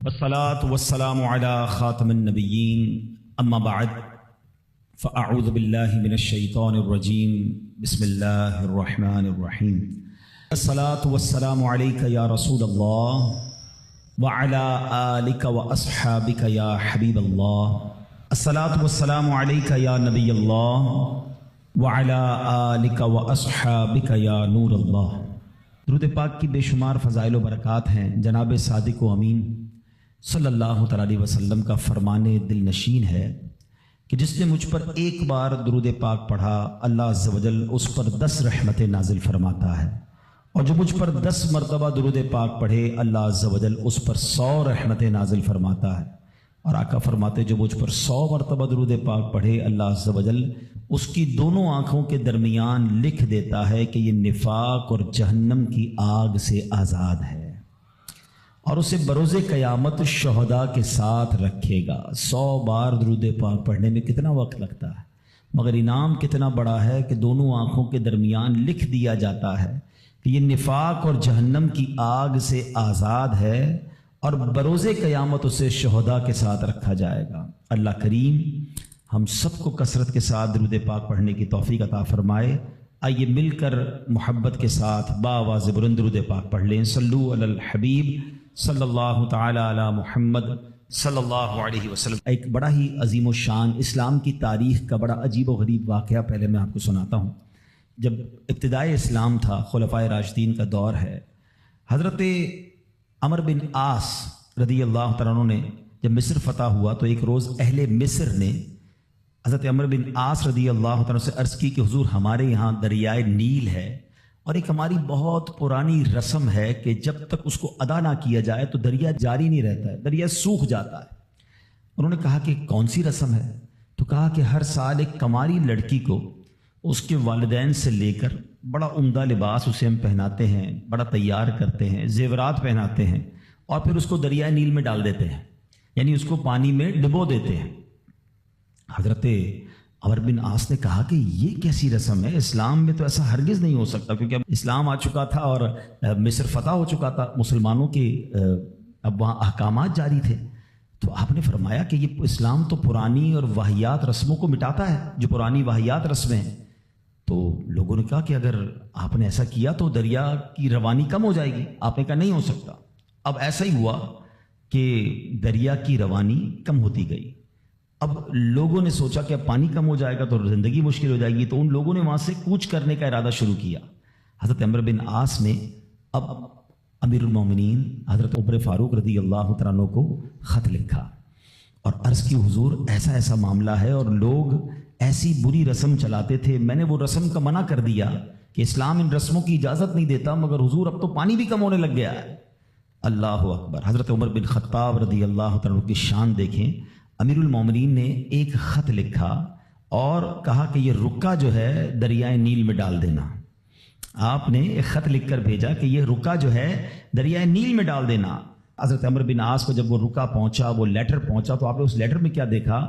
والصلاة والسلام على خاتم النبيين أما بعد فأعوذ بالله من الشيطان الرجيم بسم الله الرحمن الرحيم الصلاة والسلام عليك يا رسول الله وعلى آلك وأصحابك يا حبيب الله الصلاة والسلام عليك يا نبي الله وعلى آلك وأصحابك يا نور الله۔ درود پاک کی بے شمار فضائل و برکات ہیں۔ جناب صادق و امین صلی اللہ تعالی علیہ وسلم کا فرمان دل نشین ہے کہ جس نے مجھ پر ایک بار درود پاک پڑھا اللہ عز و جل اس پر 10 رحمتیں نازل فرماتا ہے، اور جو مجھ پر 10 مرتبہ درود پاک پڑھے اللہ عز و جل اس پر 100 رحمتیں نازل فرماتا ہے۔ اور آقا فرماتے جو مجھ پر 100 مرتبہ درود پاک پڑھے اللہ عز و جل اس کی دونوں آنکھوں کے درمیان لکھ دیتا ہے کہ یہ نفاق اور جہنم کی آگ سے آزاد ہے، اور اسے بروز قیامت شہداء کے ساتھ رکھے گا۔ 100 بار درود پاک پڑھنے میں کتنا وقت لگتا ہے، مگر انعام کتنا بڑا ہے کہ دونوں آنکھوں کے درمیان لکھ دیا جاتا ہے کہ یہ نفاق اور جہنم کی آگ سے آزاد ہے، اور بروز قیامت اسے شہداء کے ساتھ رکھا جائے گا۔ اللہ کریم ہم سب کو کثرت کے ساتھ درود پاک پڑھنے کی توفیق عطا فرمائے۔ آئیے مل کر محبت کے ساتھ بآواز بلند درود پاک پڑھ لیں۔ صلو علی الحبیب صلی اللہ تعالی علی محمد صلی اللہ علیہ وسلم۔ ایک بڑا ہی عظیم و شان اسلام کی تاریخ کا بڑا عجیب و غریب واقعہ پہلے میں آپ کو سناتا ہوں۔ جب ابتدائے اسلام تھا، خلفائے راشدین کا دور ہے، حضرت عمر بن عاص رضی اللہ تعالیٰ عنہ نے جب مصر فتح ہوا تو ایک روز اہل مصر نے حضرت عمر بن عاص رضی اللہ تعالیٰ سے عرض کی کہ حضور ہمارے یہاں دریائے نیل ہے، اور ایک ہماری بہت پرانی رسم ہے کہ جب تک اس کو ادا نہ کیا جائے تو دریا جاری نہیں رہتا ہے، دریا سوکھ جاتا ہے۔ انہوں نے کہا کہ کون سی رسم ہے؟ تو کہا کہ ہر سال ایک کماری لڑکی کو اس کے والدین سے لے کر بڑا عمدہ لباس اسے ہم پہناتے ہیں، بڑا تیار کرتے ہیں، زیورات پہناتے ہیں، اور پھر اس کو دریائے نیل میں ڈال دیتے ہیں، یعنی اس کو پانی میں ڈبو دیتے ہیں۔ حضرت عمر بن عاص نے کہا کہ یہ کیسی رسم ہے، اسلام میں تو ایسا ہرگز نہیں ہو سکتا، کیونکہ اب اسلام آ چکا تھا اور مصر فتح ہو چکا تھا، مسلمانوں کے اب وہاں احکامات جاری تھے۔ تو آپ نے فرمایا کہ یہ اسلام تو پرانی اور واہیات رسموں کو مٹاتا ہے، جو پرانی واہیات رسمیں ہیں۔ تو لوگوں نے کہا کہ اگر آپ نے ایسا کیا تو دریا کی روانی کم ہو جائے گی۔ آپ نے کہا نہیں ہو سکتا۔ اب ایسا ہی ہوا کہ دریا کی روانی کم ہوتی گئی۔ اب لوگوں نے سوچا کہ اب پانی کم ہو جائے گا تو زندگی مشکل ہو جائے گی، تو ان لوگوں نے وہاں سے کوچ کرنے کا ارادہ شروع کیا۔ حضرت عمر بن عاص نے اب امیر المومنین حضرت عمر فاروق رضی اللہ تعالیٰ عنہ کو خط لکھا اور عرض کی حضور ایسا ایسا معاملہ ہے، اور لوگ ایسی بری رسم چلاتے تھے، میں نے وہ رسم کا منع کر دیا کہ اسلام ان رسموں کی اجازت نہیں دیتا، مگر حضور اب تو پانی بھی کم ہونے لگ گیا ہے۔ اللہ اکبر۔ حضرت عمر بن خطاب رضی اللہ تعالیٰ عنہ کی شان دیکھیں۔ امیر المومنین نے ایک خط لکھا اور کہا کہ یہ رکا جو ہے دریائے نیل میں ڈال دینا۔ آپ نے ایک خط لکھ کر بھیجا کہ یہ رکا جو ہے دریائے نیل میں ڈال دینا۔ حضرت عمر بن عاص کو جب وہ رکا پہنچا، وہ لیٹر پہنچا، تو آپ نے اس لیٹر میں کیا دیکھا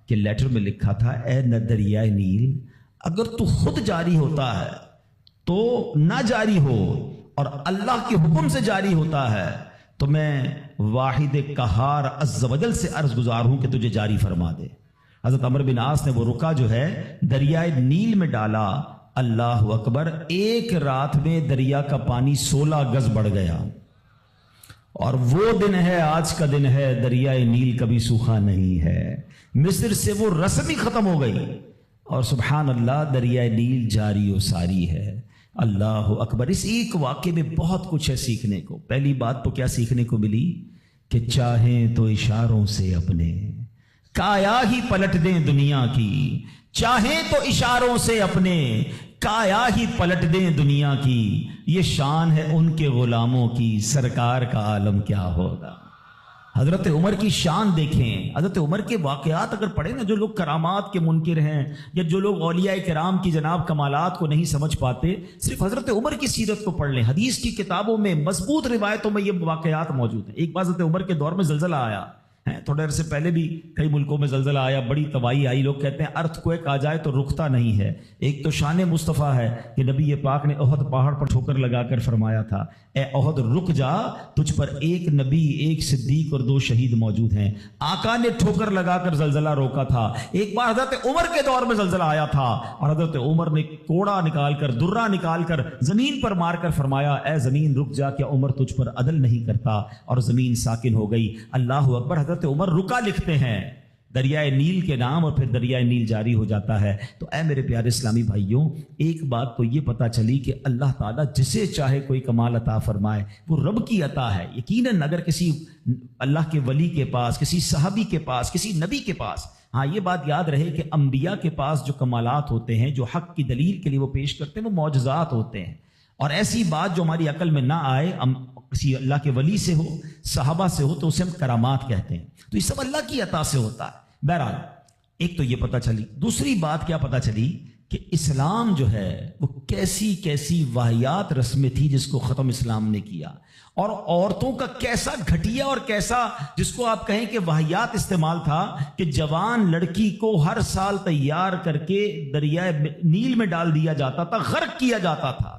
کہ لیٹر میں لکھا تھا اے دریائے نیل، اگر تو خود جاری ہوتا ہے تو نہ جاری ہو، اور اللہ کے حکم سے جاری ہوتا ہے تو میں واحد قہار عز و جل سے عرض گزار ہوں کہ تجھے جاری فرما دے۔ حضرت عمر بن عاص نے وہ رکا جو ہے دریائے نیل میں ڈالا۔ اللہ اکبر۔ ایک رات میں دریا کا پانی 16 گز بڑھ گیا، اور وہ دن ہے، آج کا دن ہے، دریائے نیل کبھی سوکھا نہیں ہے۔ مصر سے وہ رسم ہی ختم ہو گئی، اور سبحان اللہ دریائے نیل جاری و ساری ہے۔ اللہ اکبر۔ اس ایک واقعے میں بہت کچھ ہے سیکھنے کو۔ پہلی بات تو کیا سیکھنے کو ملی کہ چاہیں تو اشاروں سے اپنے کایا ہی پلٹ دیں دنیا کی، چاہیں تو اشاروں سے اپنے کایا ہی پلٹ دیں دنیا کی، یہ شان ہے ان کے غلاموں کی، سرکار کا عالم کیا ہوگا۔ حضرت عمر کی شان دیکھیں۔ حضرت عمر کے واقعات اگر پڑھیں نا، جو لوگ کرامات کے منکر ہیں یا جو لوگ اولیاء کرام کی جناب کمالات کو نہیں سمجھ پاتے، صرف حضرت عمر کی سیرت کو پڑھ لیں۔ حدیث کی کتابوں میں مضبوط روایتوں میں یہ واقعات موجود ہیں۔ ایک بار حضرت عمر کے دور میں زلزلہ آیا، تھوڑے عرصے پہلے بھی کئی ملکوں میں زلزلہ آیا، بڑی تباہی آئی. لوگ کہتے ہیں ارتھ کویک آ جائے تو رکتا نہیں ہے. ایک تو شان مصطفیٰ ہے کہ نبی پاک نے احد پہاڑ پر ٹھوکر لگا کر فرمایا تھا اے احد رک جا، تجھ پر ایک نبی، ایک صدیق اور 2 شہید موجود ہیں. آقا نے ٹھوکر لگا کر زلزلہ روکا تھا. ایک بار حضرت عمر کے دور میں زلزلہ آیا تھا اور حضرت عمر نے کوڑا نکال کر، درہ نکال کر زمین پر مار کر فرمایا اے زمین رک جا، کیا عمر تجھ پر عدل نہیں کرتا؟ اور زمین ساکن ہو گئی. اللہ اکبر. حضرت عمر رکا لکھتے ہیں دریائے نیل کے نام، اور پھر دریائے نیل جاری ہو جاتا ہے. تو اے میرے پیارے اسلامی بھائیوں، ایک بات تو یہ پتہ چلی کہ اللہ تعالیٰ جسے چاہے کوئی کمال عطا فرمائے، وہ رب کی عطا ہے. یقیناً اگر کسی اللہ کے ولی کے پاس، کسی صحابی کے پاس، کسی نبی کے پاس، ہاں یہ بات یاد رہے کہ انبیاء کے پاس جو کمالات ہوتے ہیں، جو حق کی دلیل کے لیے وہ پیش کرتے ہیں، وہ معجزات ہوتے ہیں. اور ایسی بات جو ہماری عقل میں نہ آئے، کسی اللہ کے ولی سے ہو، صحابہ سے ہو، تو اسے ہم کرامات کہتے ہیں. تو یہ سب اللہ کی عطا سے ہوتا ہے. بہرحال ایک تو یہ پتہ چلی. دوسری بات کیا پتہ چلی کہ اسلام جو ہے وہ کیسی کیسی واہیات رسمیں تھی جس کو ختم اسلام نے کیا، اور عورتوں کا کیسا گھٹیا اور کیسا جس کو آپ کہیں کہ واہیات استعمال تھا کہ جوان لڑکی کو ہر سال تیار کر کے دریائے نیل میں ڈال دیا جاتا تھا، غرق کیا جاتا تھا.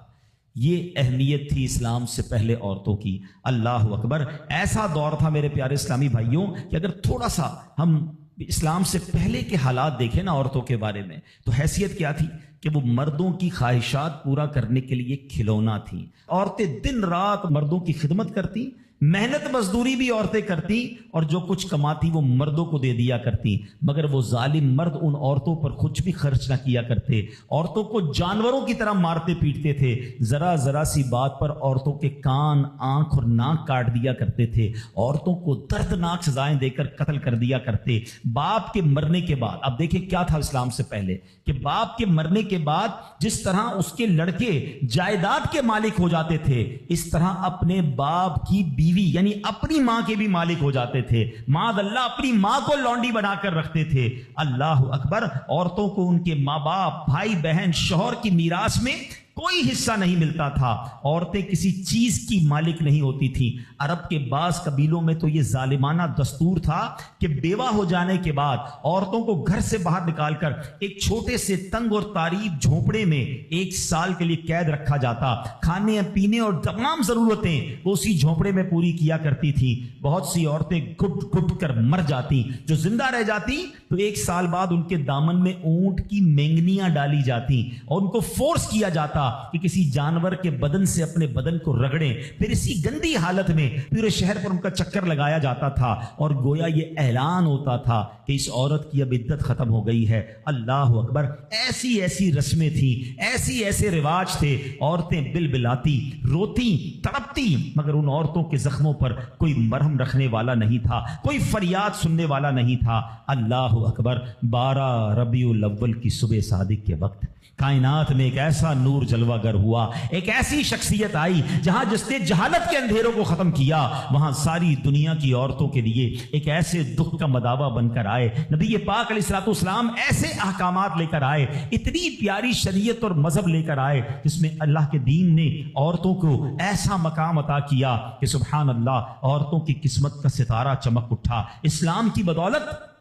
یہ اہمیت تھی اسلام سے پہلے عورتوں کی. اللہ اکبر. ایسا دور تھا میرے پیارے اسلامی بھائیوں کہ اگر تھوڑا سا ہم اسلام سے پہلے کے حالات دیکھیں نا عورتوں کے بارے میں، تو حیثیت کیا تھی کہ وہ مردوں کی خواہشات پورا کرنے کے لیے کھلونا تھیں. عورتیں دن رات مردوں کی خدمت کرتی، محنت مزدوری بھی عورتیں کرتی، اور جو کچھ کماتی وہ مردوں کو دے دیا کرتی. مگر وہ ظالم مرد ان عورتوں پر کچھ بھی خرچ نہ کیا کرتے، عورتوں کو جانوروں کی طرح مارتے پیٹتے تھے. ذرا ذرا سی بات پر عورتوں کے کان، آنکھ اور ناک کاٹ دیا کرتے تھے. عورتوں کو دردناک سزائیں دے کر قتل کر دیا کرتے. باپ کے مرنے کے بعد، اب دیکھیں کیا تھا اسلام سے پہلے، کہ باپ کے مرنے کے بعد جس طرح اس کے لڑکے جائیداد کے مالک ہو جاتے تھے، اس طرح اپنے باپ کی بیوی یعنی اپنی ماں کے بھی مالک ہو جاتے تھے. معاذ اللہ اپنی ماں کو لونڈی بنا کر رکھتے تھے. اللہ اکبر. عورتوں کو ان کے ماں باپ، بھائی بہن، شوہر کی میراث میں کوئی حصہ نہیں ملتا تھا. عورتیں کسی چیز کی مالک نہیں ہوتی تھیں. عرب کے بعض قبیلوں میں تو یہ ظالمانہ دستور تھا کہ بیوہ ہو جانے کے بعد عورتوں کو گھر سے باہر نکال کر ایک چھوٹے سے تنگ اور تاریک جھونپڑے میں 1 سال کے لیے قید رکھا جاتا. کھانے پینے اور تمام ضرورتیں وہ اسی جھونپڑے میں پوری کیا کرتی تھیں. بہت سی عورتیں گھٹ گھٹ کر مر جاتی. جو زندہ رہ جاتی تو 1 سال بعد ان کے دامن میں اونٹ کی مینگنیاں ڈالی جاتی اور ان کو فورس کیا جاتا کہ کسی جانور کے بدن سے اپنے بدن کو رگڑیں. پھر اسی گندی حالت میں پورے شہر پر ان کا چکر لگایا جاتا تھا اور گویا یہ اعلان ہوتا تھا کہ اس عورت کی اب عدت ختم ہو گئی ہے. اللہ اکبر. ایسی ایسی رسمیں تھیں، ایسے رواج تھے. عورتیں بلبلاتی، روتی، تڑپتی، مگر ان عورتوں کے زخموں پر کوئی مرہم رکھنے والا نہیں تھا، کوئی فریاد سننے والا نہیں تھا. اللہ اکبر. 12 ربیع الاول کی صبح صادق کے وقت کائنات میں ایک ایسا نور جلوہ گر ہوا، ایک ایسی شخصیت آئی جہاں جس نے جہالت کے اندھیروں کو ختم کیا، وہاں ساری دنیا کی عورتوں کے لیے ایک ایسے دکھ کا مداوا بن کر آئے. نبی پاک علیہ الصلوۃ والسلام ایسے احکامات لے کر آئے، اتنی پیاری شریعت اور مذہب لے کر آئے جس میں اللہ کے دین نے عورتوں کو ایسا مقام عطا کیا کہ سبحان اللہ، عورتوں کی قسمت کا ستارہ چمک اٹھا. اسلام کی بدولت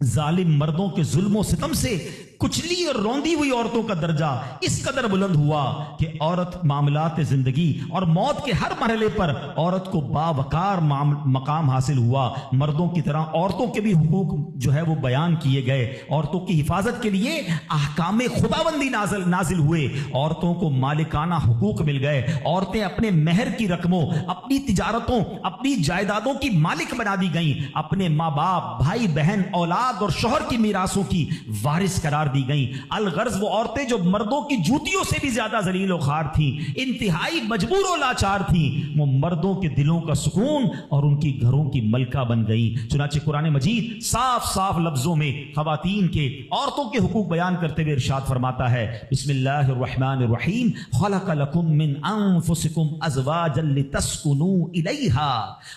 ظالم مردوں کے ظلم و ستم سے کچلی اور روندی ہوئی عورتوں کا درجہ اس قدر بلند ہوا کہ عورت معاملات زندگی اور موت کے ہر مرحلے پر عورت کو باوقار مقام حاصل ہوا. مردوں کی طرح عورتوں کے بھی حقوق جو ہے وہ بیان کیے گئے. عورتوں کی حفاظت کے لیے احکام خداوندی نازل ہوئے. عورتوں کو مالکانہ حقوق مل گئے. عورتیں اپنے مہر کی رقموں، اپنی تجارتوں، اپنی جائیدادوں کی مالک بنا دی گئیں. اپنے ماں باپ، بھائی بہن، اولاد اور شوہر کی میراثوں کی وارث قرار دی گئیں. الغرض وہ عورتیں جو مردوں کی جوتیوں سے بھی زیادہ ذلیل و خوار تھیں، انتہائی مجبور و لاچار تھیں، وہ مردوں کے دلوں کا سکون اور ان کی گھروں کی ملکہ بن گئیں. چنانچہ قرآن مجید صاف صاف لفظوں میں خواتین کے، عورتوں کے حقوق بیان کرتے ہوئے ارشاد فرماتا ہے، بسم اللہ الرحمن الرحیم، خلق لکم من انفسکم ازواجا لتسکنوا الیہا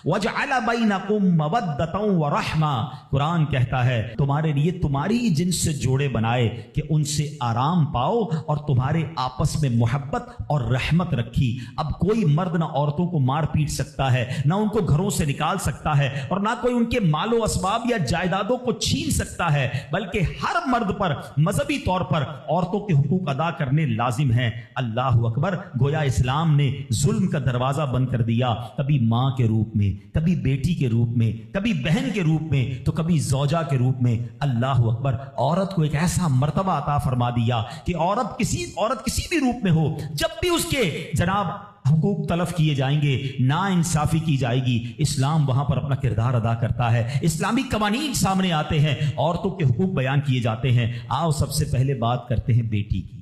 وجعل بینکم مودۃ ورحمہ. قرآن کہتا ہے تمہارے لیے تمہاری جنس سے جوڑے بنائے لائے کہ ان سے آرام پاؤ اور تمہارے آپس میں محبت اور رحمت رکھی۔ اب کوئی مرد نہ عورتوں کو مار پیٹ سکتا ہے، نہ ان کو گھروں سے نکال سکتا ہے، اور نہ کوئی ان کے مال و اسباب یا جائیدادوں کو چھین سکتا ہے، بلکہ ہر مرد پر مذہبی طور پر عورتوں کے حقوق ادا کرنے لازم ہیں۔ اللہ اکبر! گویا اسلام نے ظلم کا دروازہ بند کر دیا، کبھی ماں کے روپ میں، کبھی بیٹی کے روپ میں، کبھی بہن کے روپ میں، تو کبھی زوجہ کے روپ میں۔ اللہ اکبر! عورت کو ایک ایسا مرتبہ عطا فرما دیا کہ عورت کسی بھی روپ میں ہو، جب بھی اس کے جناب حقوق تلف کیے جائیں گے، نا انصافی کی جائے گی، اسلام وہاں پر اپنا کردار ادا کرتا ہے۔ اسلامی قوانین سامنے آتے ہیں، عورتوں کے حقوق بیان کیے جاتے ہیں۔ آؤ سب سے پہلے بات کرتے ہیں بیٹی کی۔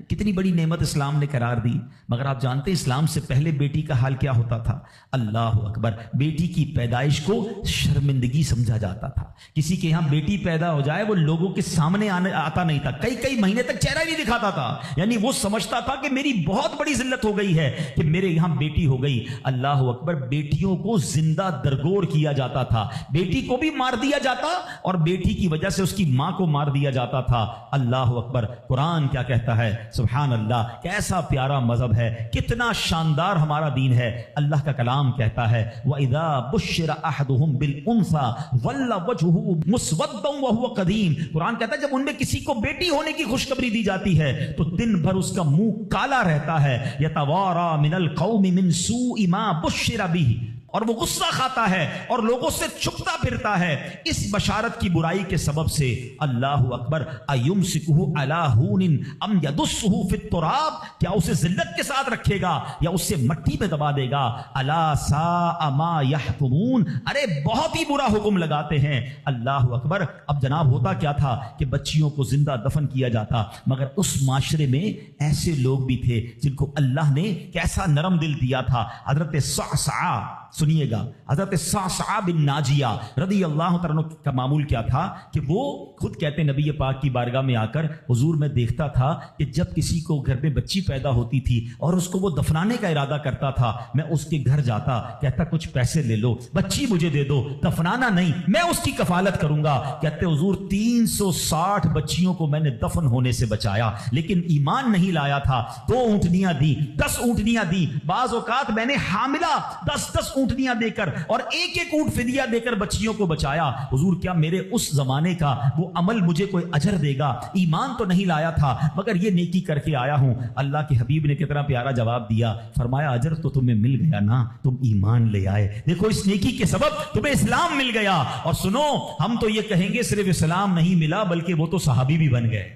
کتنی بڑی نعمت اسلام نے قرار دی، مگر آپ جانتے ہیں اسلام سے پہلے بیٹی کا حال کیا ہوتا تھا؟ اللہ اکبر! بیٹی کی پیدائش کو شرمندگی سمجھا جاتا تھا۔ کسی کے یہاں بیٹی پیدا ہو جائے وہ لوگوں کے سامنے آتا نہیں تھا، کئی مہینے تک چہرہ نہیں دکھاتا تھا، یعنی وہ سمجھتا تھا کہ میری بہت بڑی ذلت ہو گئی ہے کہ میرے یہاں بیٹی ہو گئی۔ اللہ اکبر! بیٹیوں کو زندہ درگور کیا جاتا تھا، بیٹی کو بھی مار دیا جاتا اور بیٹی کی وجہ سے اس کی ماں کو مار دیا جاتا تھا۔ اللہ اکبر! قرآن کیا کہتا ہے؟ سبحان اللہ! کیسا پیارا مذہب ہے، کتنا شاندار ہمارا دین ہے۔ اللہ کا کلام کہتا ہے وَإِذَا بُشِّرَ أَحَدُهُمْ بِالْأُنثَىٰ ظَلَّ وَجْهُهُ مُسْوَدًّا وَهُوَ كَظِيمٌ۔ قرآن کہتا ہے جب ان میں کسی کو بیٹی ہونے کی خوشخبری دی جاتی ہے تو دن بھر اس کا منہ کالا رہتا ہے۔ يَتَوَارَىٰ مِنَ الْقَوْمِ مِنْ سُوءِ مَا بُشِّرَ بِهِ، اور وہ غصہ کھاتا ہے اور لوگوں سے چھپتا پھرتا ہے اس بشارت کی برائی کے سبب سے۔ اللہ اکبر! اَيُمْسِكُهُ عَلَىٰ هُونٍ أَمْ يَدُسُّهُ فِي التُّرَابِ، کیا اسے ذلت کے ساتھ رکھے گا یا اسے مٹی میں دبا دے گا؟ أَلَا سَاءَ مَا يَحْكُمُونَ، ارے بہت ہی برا حکم لگاتے ہیں۔ اللہ اکبر! اب جناب ہوتا کیا تھا کہ بچیوں کو زندہ دفن کیا جاتا، مگر اس معاشرے میں ایسے لوگ بھی تھے جن کو اللہ نے کیسا نرم دل دیا تھا۔ حضرت صعصعہ، سنیے گا، حضرت صعصعہ بن ناجیہ رضی اللہ تعالیٰ عنہ کا معمول کیا تھا کہ وہ خود کہتے ہیں نبی پاک کی بارگاہ میں آ کر حضور میں دیکھتا تھا کہ جب کسی کو گھر میں بچی پیدا ہوتی تھی اور اس کو وہ دفنانے کا ارادہ کرتا تھا، میں اس کے گھر جاتا، کہتا کچھ پیسے لے لو، بچی مجھے دے دو، دفنانا نہیں، میں اس کی کفالت کروں گا۔ کہتے حضور 360 بچیوں کو میں نے دفن ہونے سے بچایا، لیکن ایمان نہیں لایا تھا۔ 2 اونٹنیاں دی، 10 اونٹنیاں دی، بعض اوقات میں نے حاملہ 10 اونٹنیاں دے کر اور ایک اونٹ فدیہ دے کر بچیوں کو بچایا۔ حضور کیا میرے اس زمانے کا وہ عمل مجھے کوئی اجر دے گا؟ ایمان تو نہیں لایا تھا مگر یہ نیکی کر کے آیا ہوں۔ اللہ کے حبیب نے کتنا پیارا جواب دیا، فرمایا اجر تو تمہیں مل گیا نا، تم ایمان لے آئے، دیکھو اس نیکی کے سبب تمہیں اسلام مل گیا۔ اور سنو، ہم تو یہ کہیں گے صرف اسلام نہیں ملا بلکہ وہ تو صحابی بھی بن گئے،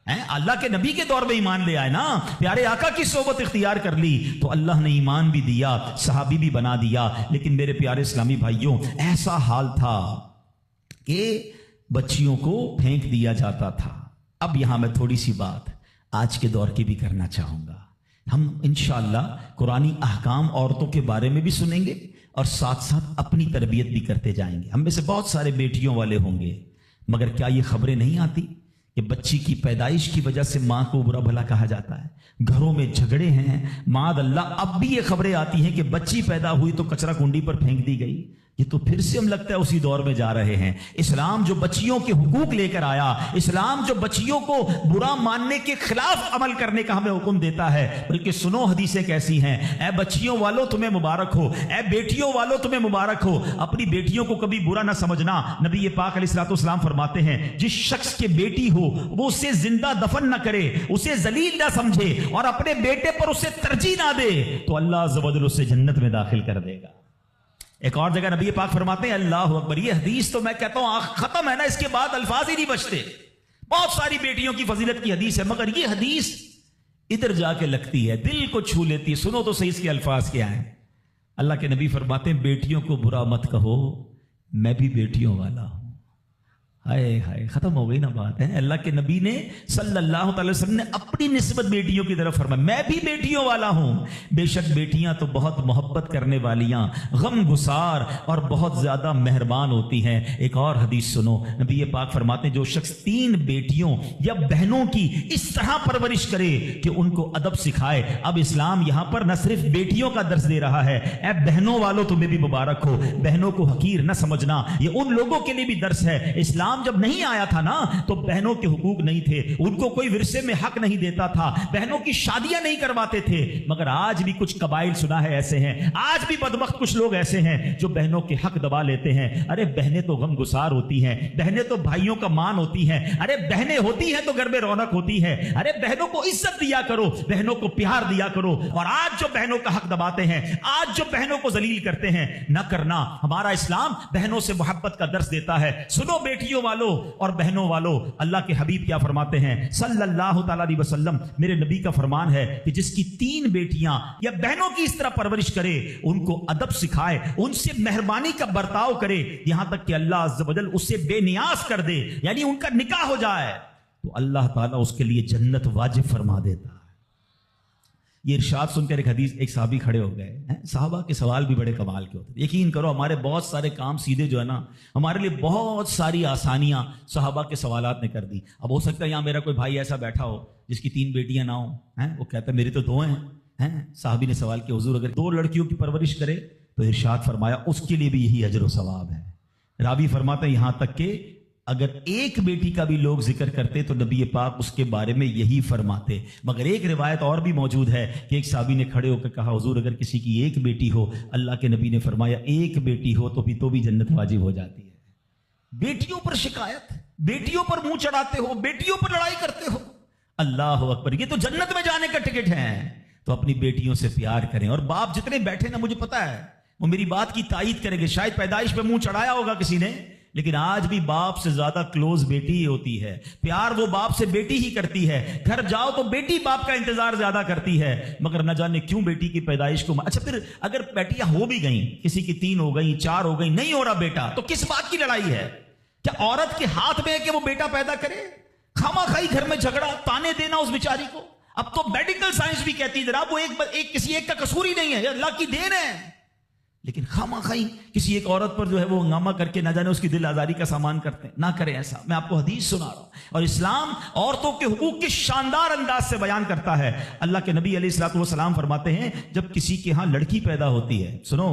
اللہ کے نبی کے دور میں ایمان لے آئے نا، پیارے آقا کی صحبت اختیار کر لی تو اللہ نے ایمان بھی دیا، صحابی بھی بنا دیا۔ لیکن میرے پیارے اسلامی بھائیوں، ایسا حال تھا کہ بچیوں کو پھینک دیا جاتا تھا۔ اب یہاں میں تھوڑی سی بات آج کے دور کی بھی کرنا چاہوں گا۔ ہم انشاءاللہ قرآنی احکام عورتوں کے بارے میں بھی سنیں گے اور ساتھ ساتھ اپنی تربیت بھی کرتے جائیں گے۔ ہم میں سے بہت سارے بیٹیوں والے ہوں گے، مگر کیا یہ خبریں نہیں آتی کہ بچی کی پیدائش کی وجہ سے ماں کو برا بھلا کہا جاتا ہے، گھروں میں جھگڑے ہیں، معاذ اللہ اب بھی یہ خبریں آتی ہیں کہ بچی پیدا ہوئی تو کچرا کنڈی پر پھینک دی گئی۔ یہ تو پھر سے ہم لگتا ہے اسی دور میں جا رہے ہیں۔ اسلام جو بچیوں کے حقوق لے کر آیا، اسلام جو بچیوں کو برا ماننے کے خلاف عمل کرنے کا ہمیں حکم دیتا ہے، بلکہ سنو حدیثیں کیسی ہیں۔ اے بچیوں والو تمہیں مبارک ہو، اے بیٹیوں والو تمہیں مبارک ہو، اپنی بیٹیوں کو کبھی برا نہ سمجھنا۔ نبی پاک علیہ الصلوۃ والسلام فرماتے ہیں جس شخص کے بیٹی ہو وہ اسے زندہ دفن نہ کرے، اسے ذلیل نہ سمجھے اور اپنے بیٹے پر اسے ترجیح نہ دے تو اللہ عز و جل اسے جنت میں داخل کر دے گا۔ ایک اور جگہ نبی پاک فرماتے ہیں اللہ اکبر، یہ حدیث تو میں کہتا ہوں ختم ہے نا، اس کے بعد الفاظ ہی نہیں بچتے۔ بہت ساری بیٹیوں کی فضیلت کی حدیث ہے مگر یہ حدیث ادھر جا کے لگتی ہے، دل کو چھو لیتی ہے۔ سنو تو صحیح اس کے الفاظ کیا ہیں۔ اللہ کے نبی فرماتے ہیں بیٹیوں کو برا مت کہو، میں بھی بیٹیوں والا ہوں۔ ہائے ہائے، ختم ہو گئی نا بات ہے۔ اللہ کے نبی نے صلی اللہ تعالی وسلم نے اپنی نسبت بیٹیوں کی طرف فرمایا میں بھی بیٹیوں والا ہوں۔ بے شک بیٹیاں تو بہت محبت کرنے والیاں، غم گسار اور بہت زیادہ مہربان ہوتی ہیں۔ ایک اور حدیث سنو، نبی پاک فرماتے ہیں جو شخص 3 بیٹیوں یا بہنوں کی اس طرح پرورش کرے کہ ان کو ادب سکھائے۔ اب اسلام یہاں پر نہ صرف بیٹیوں کا درس دے رہا ہے، اے بہنوں والوں تمہیں بھی مبارک ہو، بہنوں کو حقیر نہ سمجھنا، یہ ان لوگوں کے لیے بھی درس ہے۔ اسلام اسلام جب نہیں آیا تھا نا تو بہنوں کے حقوق نہیں تھے, ان کو کوئی ورثے میں حق نہیں دیتا تھا, بہنوں کی شادیاں نہیں کرواتے تھے. مگر آج بھی کچھ قبائل سنا ہے ایسے ہیں, آج بھی بدبخت کچھ لوگ ایسے ہیں جو بہنوں کے حق دبا لیتے ہیں. ارے بہنیں تو غم گسار ہوتی ہیں, بہنیں تو بھائیوں کا مان ہوتی ہیں, ارے بہنیں ہوتی ہیں تو گھر میں رونق ہوتی ہے. ارے بہنوں کو عزت دیا کرو, بہنوں کو پیار دیا کرو. اور آج جو بہنوں کا حق دباتے ہیں, آج جو بہنوں کو ذلیل کرتے ہیں, نہ کرنا. ہمارا اسلام بہنوں سے محبت کا درس دیتا ہے. سنو بیٹیوں والو اور بہنوں والو, اللہ کے حبیب کیا فرماتے ہیں صلی اللہ تعالی علیہ وسلم, میرے نبی کا فرمان ہے کہ جس کی 3 بیٹیاں یا بہنوں کی اس طرح پرورش کرے, ان کو ادب سکھائے, ان سے مہربانی کا برتاؤ کرے, یہاں تک کہ اللہ عز و جل اس سے بے نیاز کر دے, یعنی ان کا نکاح ہو جائے, تو اللہ تعالیٰ اس کے لیے جنت واجب فرما دیتا ہے. یہ ارشاد سن کر ایک صحابی کھڑے ہو گئے. صحابہ کے سوال بھی بڑے کمال کے ہوتے ہیں. یقین کرو ہمارے بہت سارے کام سیدھے جو ہے نا, ہمارے لیے بہت ساری آسانیاں صحابہ کے سوالات نے کر دی. اب ہو سکتا ہے یہاں میرا کوئی بھائی ایسا بیٹھا ہو جس کی 3 بیٹیاں نہ ہوں, وہ کہتا ہے میری تو 2 ہیں. صحابی نے سوال کیا, حضور اگر 2 لڑکیوں کی پرورش کرے تو ارشاد فرمایا اس کے لیے بھی یہی اجر و ثواب ہے. راوی فرماتا ہے یہاں تک کہ اگر ایک بیٹی کا بھی لوگ ذکر کرتے تو نبی پاک اس کے بارے میں یہی فرماتے. مگر ایک روایت اور بھی موجود ہے کہ ایک صحابی نے کھڑے ہو کر کہا حضور اگر کسی کی 1 بیٹی ہو, اللہ کے نبی نے فرمایا 1 بیٹی ہو تو بھی جنت واجب ہو جاتی ہے. بیٹیوں پر شکایت, بیٹیوں پر منہ چڑھاتے ہو, بیٹیوں پر لڑائی کرتے ہو, اللہ اکبر, یہ تو جنت میں جانے کا ٹکٹ ہے. تو اپنی بیٹیوں سے پیار کریں. اور باپ جتنے بیٹھے نا, مجھے پتا ہے وہ میری بات کی تائید کریں گے, شاید پیدائش پہ منہ چڑھایا ہوگا کسی نے, لیکن آج بھی باپ سے زیادہ کلوز بیٹی ہی ہوتی ہے. پیار وہ باپ سے بیٹی ہی کرتی ہے. گھر جاؤ تو بیٹی باپ کا انتظار زیادہ کرتی ہے. مگر نہ جانے کیوں بیٹی کی پیدائش کو اچھا پھر اگر بیٹیاں ہو بھی گئیں, کسی کی 3 ہو گئیں, 4 ہو گئیں, نہیں ہو رہا بیٹا, تو کس بات کی لڑائی ہے؟ کیا عورت کے ہاتھ میں ہے کہ وہ بیٹا پیدا کرے؟ خامہ خائی گھر میں جھگڑا, تانے دینا اس بیچاری کو. اب تو میڈیکل سائنس بھی کہتی ہے جناب وہ کسی ایک کا قصور ہی نہیں ہے, اللہ کی دین ہے. لیکن خامہ خائی کسی ایک عورت پر جو ہے وہ ہنگامہ کر کے نہ جانے اس کی دل آزاری کا سامان کرتے ہیں. نہ کریں ایسا. میں آپ کو حدیث سنا رہا ہوں, اور اسلام عورتوں کے حقوق کی شاندار انداز سے بیان کرتا ہے. اللہ کے نبی علیہ الصلوۃ والسلام فرماتے ہیں جب کسی کے ہاں لڑکی پیدا ہوتی ہے, سنو,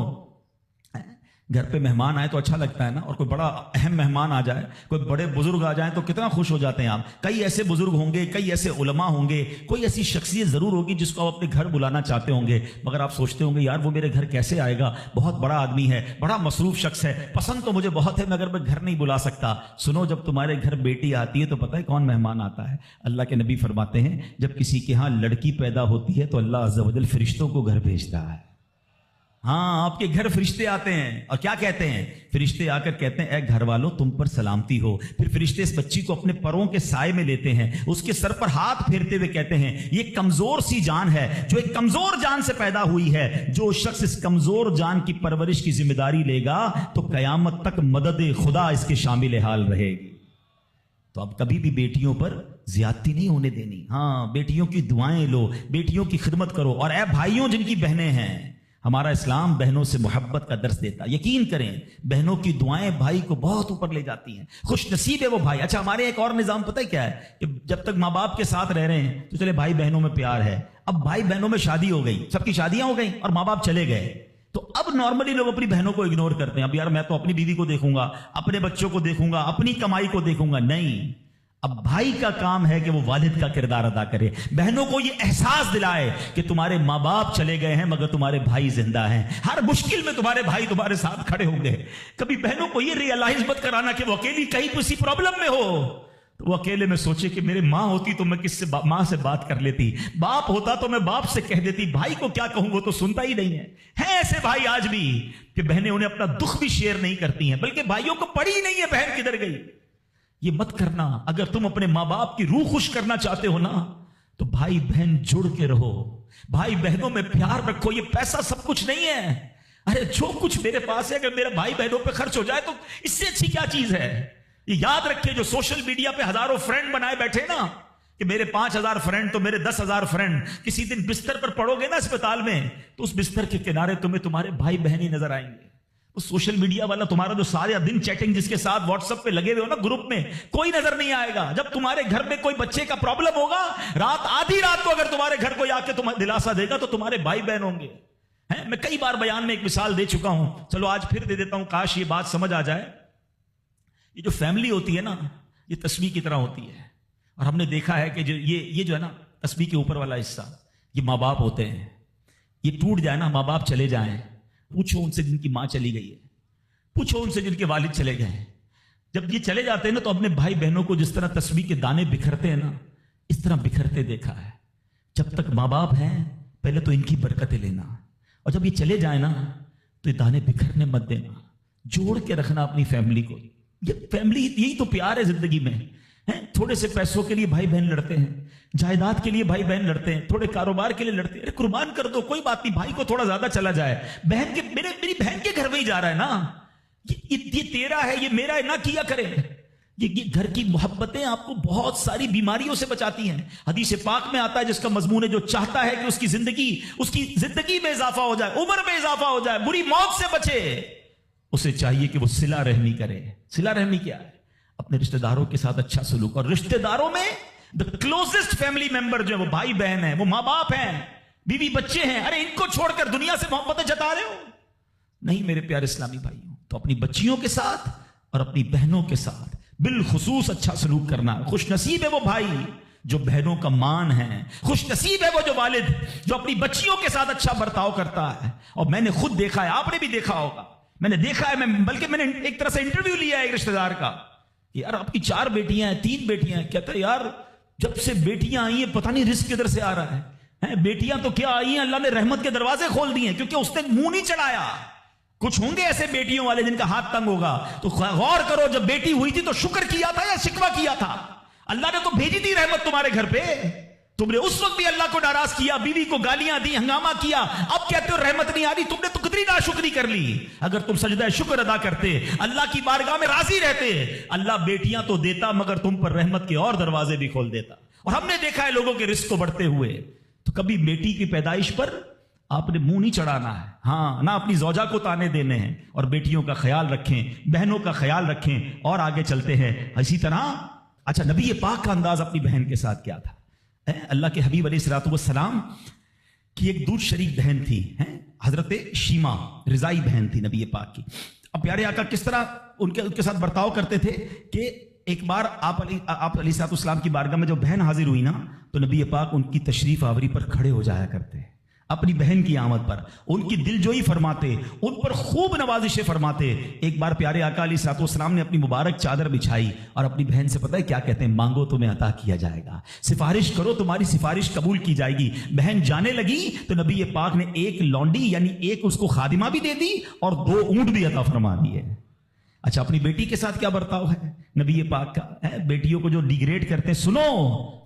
گھر پہ مہمان آئے تو اچھا لگتا ہے نا, اور کوئی بڑا اہم مہمان آ جائے, کوئی بڑے بزرگ آ جائیں تو کتنا خوش ہو جاتے ہیں آپ. کئی ایسے بزرگ ہوں گے, کئی ایسے علماء ہوں گے, کوئی ایسی شخصیت ضرور ہوگی جس کو آپ اپنے گھر بلانا چاہتے ہوں گے, مگر آپ سوچتے ہوں گے یار وہ میرے گھر کیسے آئے گا, بہت بڑا آدمی ہے, بڑا مصروف شخص ہے, پسند تو مجھے بہت ہے مگر میں گھر نہیں بلا سکتا. سنو, جب تمہارے گھر بیٹی آتی ہے تو پتہ ہے کون مہمان آتا ہے؟ اللہ کے نبی فرماتے ہیں جب کسی کے ہاں لڑکی پیدا ہوتی ہے تو اللہ عز و جل فرشتوں کو گھر بھیجتا ہے. ہاں, آپ کے گھر فرشتے آتے ہیں اور کیا کہتے ہیں؟ فرشتے آ کر کہتے ہیں اے گھر والوں تم پر سلامتی ہو. پھر فرشتے اس بچی کو اپنے پروں کے سائے میں لیتے ہیں, اس کے سر پر ہاتھ پھیرتے ہوئے کہتے ہیں یہ کمزور سی جان ہے جو ایک کمزور جان سے پیدا ہوئی ہے, جو شخص اس کمزور جان کی پرورش کی ذمہ داری لے گا تو قیامت تک مدد خدا اس کے شامل حال رہے گی. تو اب کبھی بھی بیٹیوں پر زیادتی نہیں ہونے دینی. ہاں, بیٹیوں کی دعائیں لو, بیٹیوں کی خدمت کرو. اور اے بھائیوں جن کی بہنیں ہیں, ہمارا اسلام بہنوں سے محبت کا درس دیتا. یقین کریں بہنوں کی دعائیں بھائی کو بہت اوپر لے جاتی ہیں. خوش نصیب ہے وہ بھائی. اچھا, ہمارے ایک اور نظام پتہ ہے کیا ہے کہ جب تک ماں باپ کے ساتھ رہ رہے ہیں تو چلے بھائی بہنوں میں پیار ہے. اب بھائی بہنوں میں شادی ہو گئی, سب کی شادیاں ہو گئیں اور ماں باپ چلے گئے, تو اب نارملی لوگ اپنی بہنوں کو اگنور کرتے ہیں. اب یار میں تو اپنی بیوی کو دیکھوں گا, اپنے بچوں کو دیکھوں گا, اپنی کمائی کو دیکھوں گا. نہیں, اب بھائی کا کام ہے کہ وہ والد کا کردار ادا کرے, بہنوں کو یہ احساس دلائے کہ تمہارے ماں باپ چلے گئے ہیں مگر تمہارے بھائی زندہ ہیں, ہر مشکل میں تمہارے بھائی تمہارے ساتھ کھڑے ہوں گے. کبھی بہنوں کو یہ ریئلائز مت کرانا کہ وہ اکیلی کہیں کسی پرابلم میں ہو, تو وہ اکیلے میں سوچے کہ میرے ماں ہوتی تو میں کس سے ماں سے بات کر لیتی, باپ ہوتا تو میں باپ سے کہہ دیتی, بھائی کو کیا کہوں وہ تو سنتا ہی نہیں ہے. ہیں ایسے بھائی آج بھی کہ بہنیں انہیں اپنا دکھ بھی شیئر نہیں کرتی ہیں, بلکہ بھائیوں کو پڑی ہی نہیں ہے بہن کدھر گئی. یہ مت کرنا. اگر تم اپنے ماں باپ کی روح خوش کرنا چاہتے ہو نا تو بھائی بہن جڑ کے رہو, بھائی بہنوں میں پیار رکھو. یہ پیسہ سب کچھ نہیں ہے. ارے جو کچھ میرے پاس ہے اگر میرا بھائی بہنوں پہ خرچ ہو جائے تو اس سے اچھی کیا چیز ہے؟ یہ یاد رکھے جو سوشل میڈیا پہ ہزاروں فرینڈ بنائے بیٹھے نا کہ میرے 5000 فرینڈ تو میرے 10,000 فرینڈ, کسی دن بستر پر پڑو گے نا اسپتال میں تو اس بستر کے کنارے تمہیں تمہارے بھائی بہن ہی نظر آئیں گے. وہ سوشل میڈیا والا تمہارا جو سارے دن چیٹنگ جس کے ساتھ واٹس ایپ پہ لگے ہوئے ہو نا گروپ میں, کوئی نظر نہیں آئے گا. جب تمہارے گھر میں کوئی بچے کا پرابلم ہوگا, رات آدھی رات کو اگر تمہارے گھر کوئی آ کے تمہیں دلاسا دے گا تو تمہارے بھائی بہن ہوں گے. میں کئی بار بیان میں ایک مثال دے چکا ہوں, چلو آج پھر دے دیتا ہوں, کاش یہ بات سمجھ آ جائے. یہ جو فیملی ہوتی ہے نا یہ تسبیح کی طرح ہوتی ہے، اور ہم نے دیکھا ہے کہ یہ جو ہے نا تسبیح کے اوپر والا حصہ یہ ماں باپ ہوتے ہیں. یہ ٹوٹ جائے نا، ماں باپ چلے جائیں، پوچھو ان سے جن کی ماں چلی گئی ہے، پوچھو ان سے جن کے والد چلے گئے ہیں. جب یہ چلے جاتے ہیں نا تو اپنے بھائی بہنوں کو جس طرح تسبیح کے دانے بکھرتے ہیں نا اس طرح بکھرتے دیکھا ہے. جب تک ماں باپ ہیں پہلے تو ان کی برکتیں لینا، اور جب یہ چلے جائیں نا تو یہ دانے بکھرنے مت دینا، جوڑ کے رکھنا اپنی فیملی کو. یہ فیملی یہی تو پیار ہے زندگی میں. تھوڑے سے پیسوں کے لیے بھائی بہن لڑتے ہیں، جائیداد کے لیے بھائی بہن لڑتے ہیں، تھوڑے کاروبار کے لیے لڑتے ہیں. ارے قربان کر دو، کوئی بات نہیں، بھائی کو تھوڑا زیادہ چلا جائے، میری بہن کے گھر میں ہی جا رہا ہے نا، یہ تیرا ہے، یہ میرا ہے، نہ کیا کرے. یہ گھر کی محبتیں آپ کو بہت ساری بیماریوں سے بچاتی ہیں. حدیث پاک میں آتا ہے جس کا مضمون ہے جو چاہتا ہے کہ اس کی زندگی میں اضافہ ہو جائے، عمر میں اضافہ ہو جائے، بری موت سے بچے، اسے چاہیے کہ وہ صلہ رحمی کرے. صلہ رحمی کیا ہے؟ اپنے رشتہ داروں کے ساتھ اچھا سلوک. اور رشتہ داروں میں the closest family member جو ہے وہ بھائی بہن ہیں، وہ ماں باپ ہیں، بیوی بچے ہیں. ارے ان کو چھوڑ کر دنیا سے محبتیں جتا رہے ہو؟ نہیں میرے پیارے اسلامی بھائیوں. تو اپنی بچیوں کے ساتھ اور اپنی بہنوں کے ساتھ بالخصوص اچھا سلوک کرنا. خوش نصیب ہے وہ بھائی جو بہنوں کا مان ہے، خوش نصیب ہے وہ جو والد جو اپنی بچیوں کے ساتھ اچھا برتاؤ کرتا ہے. اور میں نے خود دیکھا ہے، آپ نے بھی دیکھا ہوگا، میں نے دیکھا ہے، بلکہ میں نے ایک طرح سے انٹرویو لیا ہے ایک رشتہ دار کا. یار آپ کی 4 بیٹیاں ہیں، 3 بیٹیاں ہیں. کہتا ہے یار جب سے بیٹیاں آئی ہیں پتہ نہیں رزق کدھر سے آ رہا ہے. بیٹیاں تو کیا آئی ہیں، اللہ نے رحمت کے دروازے کھول دیے ہیں، کیونکہ اس نے منہ نہیں چڑھایا. کچھ ہوں گے ایسے بیٹیوں والے جن کا ہاتھ تنگ ہوگا، تو غور کرو جب بیٹی ہوئی تھی تو شکر کیا تھا یا شکوہ کیا تھا؟ اللہ نے تو بھیجی تھی رحمت تمہارے گھر پہ، تم نے اس وقت بھی اللہ کو ناراض کیا، بیوی کو گالیاں دی، ہنگامہ کیا، اب کہتے ہو رحمت نہیں آ رہی. تم نے تو کتنی ناشکری کر لی. اگر تم سجدہ شکر ادا کرتے، اللہ کی بارگاہ میں راضی رہتے، اللہ بیٹیاں تو دیتا مگر تم پر رحمت کے اور دروازے بھی کھول دیتا. اور ہم نے دیکھا ہے لوگوں کے رزق کو بڑھتے ہوئے. تو کبھی بیٹی کی پیدائش پر آپ نے منہ نہیں چڑھانا ہے، ہاں نہ اپنی زوجہ کو تانے دینے ہیں. اور بیٹیوں کا خیال رکھیں، بہنوں کا خیال رکھیں. اور آگے چلتے ہیں اسی طرح. اچھا نبی پاک کا انداز اپنی بہن کے ساتھ کیا تھا؟ اللہ کے حبیب علیہ الصلوۃ والسلام کی ایک دودھ شریک بہن تھی، حضرت شیما، رضائی بہن تھی نبی پاک کی. اب پیارے آقا کس طرح ان کے ساتھ برتاؤ کرتے تھے کہ ایک بار آپ علیہ الصلوۃ والسلام کی بارگاہ میں جب بہن حاضر ہوئی نا تو نبی پاک ان کی تشریف آوری پر کھڑے ہو جایا کرتے، اپنی بہن کی آمد پر ان کی دل جوئی فرماتے، ان پر خوب نوازشیں فرماتے. ایک بار پیارے آقا علیہ الصلوۃ والسلام نے اپنی مبارک چادر بچھائی اور اپنی بہن سے پتہ ہے کیا کہتے ہیں؟ مانگو تمہیں عطا کیا جائے گا، سفارش کرو تمہاری سفارش قبول کی جائے گی. بہن جانے لگی تو نبی پاک نے ایک لونڈی یعنی ایک اس کو خادمہ بھی دے دی اور 2 اونٹ بھی عطا فرما دیے. اچھا اپنی بیٹی کے ساتھ کیا برتاؤ ہے نبی پاک کا؟ بیٹیوں کو جو ڈیگریڈ کرتے ہیں، سنو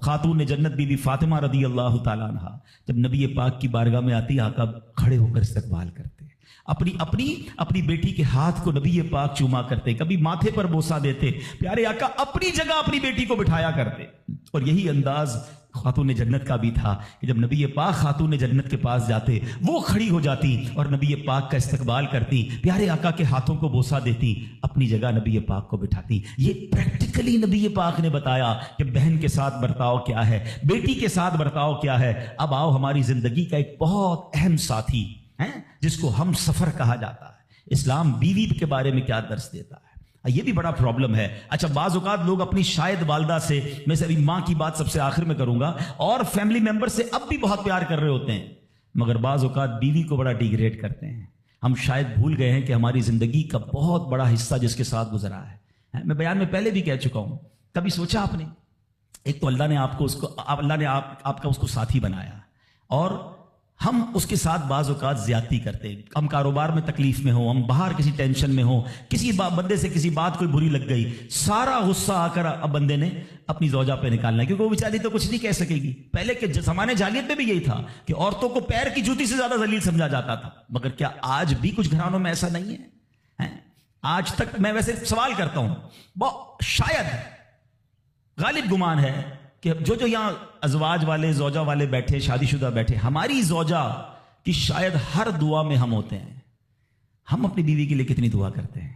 خاتون جنت بی بی فاطمہ رضی اللہ تعالیٰ عنہ جب نبی پاک کی بارگاہ میں آتی، آقا کھڑے ہو کر استقبال کرتے، اپنی بیٹی کے ہاتھ کو نبی پاک چوما کرتے، کبھی ماتھے پر بوسہ دیتے. پیارے آقا اپنی جگہ اپنی بیٹی کو بٹھایا کرتے. اور یہی انداز خاتون جنت کا بھی تھا کہ جب نبی پاک خاتون جنت کے پاس جاتے وہ کھڑی ہو جاتی اور نبی پاک کا استقبال کرتی، پیارے آقا کے ہاتھوں کو بوسہ دیتی، اپنی جگہ نبی پاک کو بٹھاتی. یہ پریکٹیکلی نبی پاک نے بتایا کہ بہن کے ساتھ برتاؤ کیا ہے، بیٹی کے ساتھ برتاؤ کیا ہے. اب آؤ ہماری زندگی کا ایک بہت اہم ساتھی ہے جس کو ہم سفر کہا جاتا ہے. اسلام بیوی کے بارے میں کیا درس دیتا ہے؟ یہ بھی بڑا پرابلم ہے. اچھا بعض اوقات لوگ اپنی شاید والدہ سے، میں سے ابھی ماں کی بات سب سے آخر میں کروں گا، اور فیملی ممبر سے اب بھی بہت پیار کر رہے ہوتے ہیں، مگر بعض اوقات بیوی کو بڑا ڈیگریڈ کرتے ہیں. ہم شاید بھول گئے ہیں کہ ہماری زندگی کا بہت بڑا حصہ جس کے ساتھ گزرا ہے. میں بیان میں پہلے بھی کہہ چکا ہوں، کبھی سوچا آپ نے؟ ایک تو اللہ نے آپ کا اس کو ساتھی بنایا، اور ہم اس کے ساتھ بعض اوقات زیادتی کرتے. ہم کاروبار میں تکلیف میں ہوں، ہم باہر کسی ٹینشن میں ہوں، کسی بندے سے کسی بات کوئی بری لگ گئی، سارا غصہ آ کر اب بندے نے اپنی زوجہ پہ نکالنا ہے، کیونکہ وہ بیچاری تو کچھ نہیں کہہ سکے گی. پہلے کے زمانے جاہلیت میں بھی یہی تھا کہ عورتوں کو پیر کی جوتی سے زیادہ ذلیل سمجھا جاتا تھا. مگر کیا آج بھی کچھ گھرانوں میں ایسا نہیں ہے؟ آج تک میں ویسے سوال کرتا ہوں، شاید غالب گمان ہے کہ جو یہاں ازواج والے، زوجہ والے بیٹھے، شادی شدہ بیٹھے، ہماری زوجہ کی شاید ہر دعا میں ہم ہوتے ہیں. ہم اپنی بیوی کے لیے کتنی دعا کرتے ہیں؟